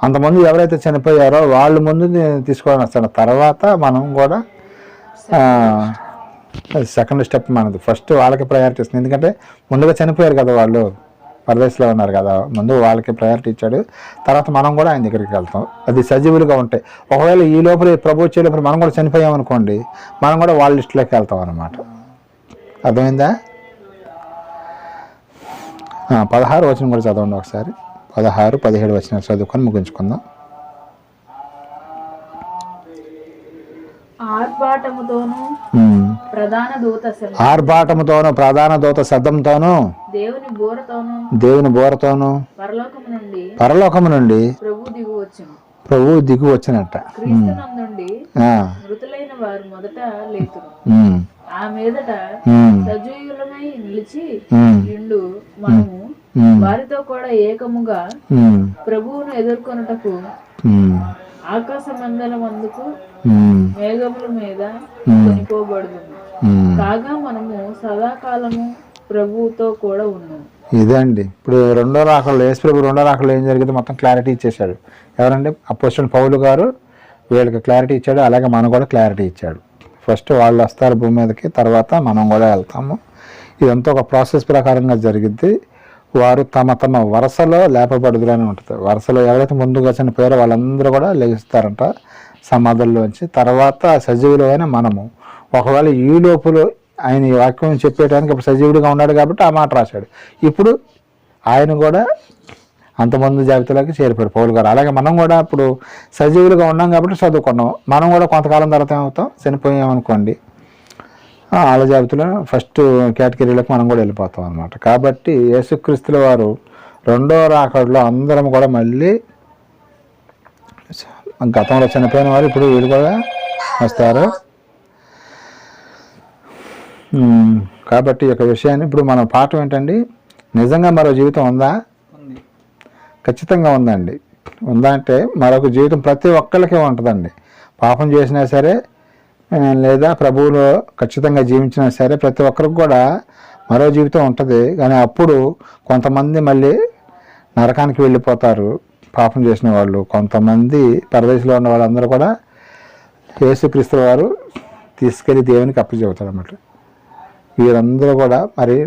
[SPEAKER 4] అంతమంది ఎవరైతే చనిపోయారో వాళ్ళు ముందు తీసుకోవడం వస్తారు. తర్వాత మనం కూడా సెకండ్ స్టెప్ మనది. ఫస్ట్ వాళ్ళకి ప్రయారిటీ ఇస్తుంది. ఎందుకంటే ముందుగా చనిపోయారు కదా, వాళ్ళు పరదేశంలో ఉన్నారు కదా, ముందు వాళ్ళకి ప్రయారిటీ ఇచ్చాడు. తర్వాత మనం కూడా ఆయన దగ్గరికి వెళ్తాం. అది సజీవులుగా ఉంటాయి. ఒకవేళ ఈ లోపల ప్రభు వచ్చే లోపల మనం కూడా చనిపోయామనుకోండి, మనం కూడా వాళ్ళ లిస్టులోకి వెళ్తాం అన్నమాట. అర్థమైందా? 16 వచనం కూడా చదవండి ఒకసారి. 16, 17 వచనాలు చదువుకొని ముగించుకుందాం. ఆర్భాటముతోను ప్రధాన దూత శబ్దంతోను దేవుని బోరతోను పరలోకము నుండి ప్రభువు దిగు వచ్చినట్ట. మృతులైన వారు మొదట లేతురు, ఆ మీదట సజీవులమై నిలిచి ఇండు మనము వారితో కూడా ఏకముగా ప్రభువును ఎదుర్కొనుటకు ఆకాశ మండలమందుకు మేఘముల మీద కొనిపోబడుతుంది. కాగా మనము సదాకాలము ప్రభువుతో కూడా ఉన్నాము. ఇదండి ఇప్పుడు రెండో రాకడలో యేసు ప్రభు రెండో రాకడలో ఏం జరిగిందో మొత్తం క్లారిటీ ఇచ్చేశాడు. ఎవరంటే అపోస్తలుడు పౌలు గారు
[SPEAKER 1] వీళ్ళకి క్లారిటీ ఇచ్చాడు, అలాగే మనం కూడా క్లారిటీ ఇచ్చాడు. ఫస్ట్ వాళ్ళు వస్తారు భూమి మీదకి, తర్వాత మనం కూడా వెళ్తాము. ఇదంతా ఒక ప్రాసెస్ ప్రకారంగా జరిగిద్ది. వారు తమ తమ వరుసలో లేపబడుదులని ఉంటుంది. వరుసలో ఎవరైతే ముందుగా చనిపోయారో వాళ్ళందరూ కూడా లెగిస్తారంట సమాధుల్లోంచి. తర్వాత సజీవులైన మనము, ఒకవేళ ఈ లోపులో ఆయన ఈ వాక్యం చెప్పేయడానికి ఇప్పుడు సజీవుడిగా ఉన్నాడు కాబట్టి ఆ మాట రాశాడు. ఇప్పుడు ఆయన కూడా అంతమంది జాబితాలోకి చేరిపోయారు పౌలు గారు. అలాగే మనం కూడా ఇప్పుడు సజీవులుగా ఉన్నాం కాబట్టి చదువుకున్నాం. మనం కూడా కొంతకాలం తర్వాత ఏమవుతాం, చనిపోయామనుకోండి, వాళ్ళ జాబితాలో ఫస్ట్ కేటగిరీలోకి మనం కూడా వెళ్ళిపోతాం అనమాట. కాబట్టి యేసుక్రీస్తుల వారు రెండో రాకడలో అందరం కూడా మళ్ళీ గతంలో చనిపోయిన వారు ఇప్పుడు వీళ్ళు కూడా వస్తారు. కాబట్టి ఈ యొక్క విషయాన్ని ఇప్పుడు మన పాఠం ఏంటండి, నిజంగా మరో జీవితం ఉందా? ఖచ్చితంగా ఉందండి. ఉందా అంటే మరొక జీవితం ప్రతి ఒక్కరికి ఉంటుందండి. పాపం చేసినా సరే లేదా ప్రభువులో ఖచ్చితంగా జీవించినా సరే ప్రతి ఒక్కరికి కూడా మరో జీవితం ఉంటుంది. కానీ అప్పుడు కొంతమంది మళ్ళీ నరకానికి వెళ్ళిపోతారు పాపం చేసిన వాళ్ళు. కొంతమంది పరదేశంలో ఉన్న వాళ్ళందరూ కూడా యేసుక్రీస్తు వారు తీసుకెళ్ళి దేవునికి అప్పచెబుతారు అన్నమాట. వీరందరూ కూడా మరి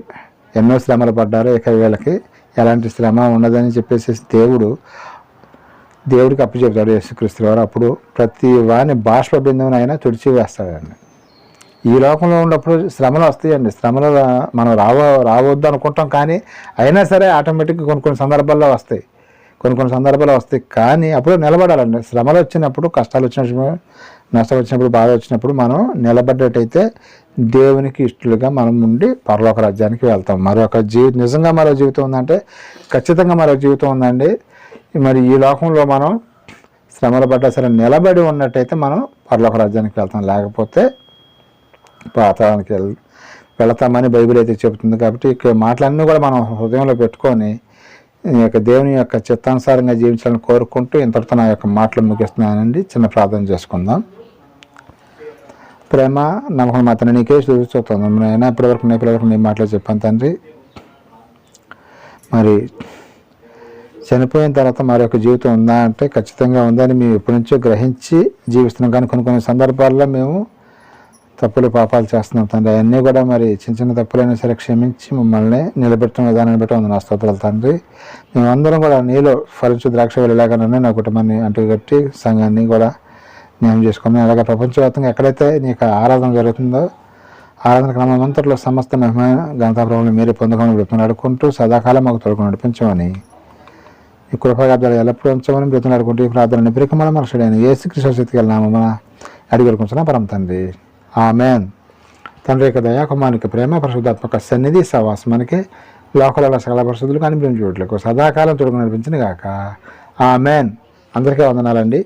[SPEAKER 1] ఎన్నో శ్రమలు పడ్డారు. ఇక వీళ్ళకి ఎలాంటి శ్రమ ఉండదని చెప్పేసి దేవుడికి అప్పచెబుతాడు యేసుక్రీస్తు వారు. అప్పుడు ప్రతి వాని బాష్ప బిందువుని అయినా తుడిచి వేస్తాడండి. ఈ లోకంలో ఉన్నప్పుడు శ్రమలు వస్తాయండి. శ్రమలు మనం రావద్దు అనుకుంటాం, కానీ అయినా సరే ఆటోమేటిక్గా కొన్ని సందర్భాల్లో వస్తాయి, కొన్ని సందర్భాల్లో వస్తాయి. కానీ అప్పుడు నిలబడాలండి. శ్రమలు వచ్చినప్పుడు, కష్టాలు వచ్చినప్పుడు, నష్టం వచ్చినప్పుడు, బాధ వచ్చినప్పుడు మనం నిలబడ్డట్టయితే దేవునికి ఇష్టలుగా మనం ఉండి పరలోక రాజ్యానికి వెళ్తాం. నిజంగా మరో జీవితం ఉందంటే ఖచ్చితంగా మరో జీవితం ఉందండి. మరి ఈ లోకంలో మనం శ్రమలు పడ్డా సరే నిలబడి ఉన్నట్టయితే మనం పరలోక రాజ్యానికి వెళ్తాం, లేకపోతే పాతాళానికి వెళతామని బైబిల్ అయితే చెబుతుంది. కాబట్టి ఈ మాటలన్నీ కూడా మనం హృదయంలో పెట్టుకొని ఈ యొక్క దేవుని యొక్క చిత్తానుసారంగా జీవించాలని కోరుకుంటూ ఇంతటితో నా యొక్క మాటలు ముగిస్తున్నానండి. చిన్న ప్రార్థన చేసుకుందాం. ప్రేమ నమ్మకం మాత్రం నీకే చూస్తుంది. అయినా ఇప్పటివరకు నీ మాటలు చెప్పాను తండ్రి. మరి చనిపోయిన తర్వాత మరొక జీవితం ఉందా అంటే ఖచ్చితంగా ఉందని మేము ఎప్పటి నుంచో గ్రహించి జీవిస్తున్నాం. కానీ కొన్ని సందర్భాల్లో మేము తప్పులు పాపాలు చేస్తున్నాం తండ్రి. అవన్నీ కూడా మరి చిన్న తప్పులైనా సరే క్షమించి మమ్మల్ని నిలబెట్టడం విధానాన్ని బట్టి ఉంది నా స్తోత్రాలు తండ్రి. మేమందరం కూడా నీలో ఫలించు ద్రాక్ష వెళ్ళలాగానే నా కుటుంబాన్ని అంటుకట్టి సంఘాన్ని కూడా న్యాయం చేసుకుని, అలాగే ప్రపంచవ్యాప్తంగా ఎక్కడైతే నీకు ఆరాధన జరుగుతుందో ఆరాధన క్రమమంతట్లో సమస్త మహిమ ఘనతాప్రభువులు మీరే పొందుకొని బ్రతుకులాడుకుంటూ సదాకాలం మాకు తోడుకు నడిపించమని, ఈ కృపగాదాలు ఎల్లప్పుడూ ఉంచమని బ్రతుకులాడుకుంటూ ఈ ప్రార్థన ప్రియకమైన మనుషుడైన యేసుక్రీస్తు శక్తికి వెళ్ళినామా అడిగి వెళ్ళుకుంటున్నా పరమ తండ్రి. ఆమెన్. తండ్రి యొక్క దయా, కుమారునికి ప్రేమ, పరిశుద్ధాత్మక సన్నిధి సహవాసం మనకి లోకల సకల పరిశుద్ధులు కనిపించేట్లకు సదాకాలం తోడుకు నడిపించిన గాక. ఆమెన్. అందరికీ వందనాలండి.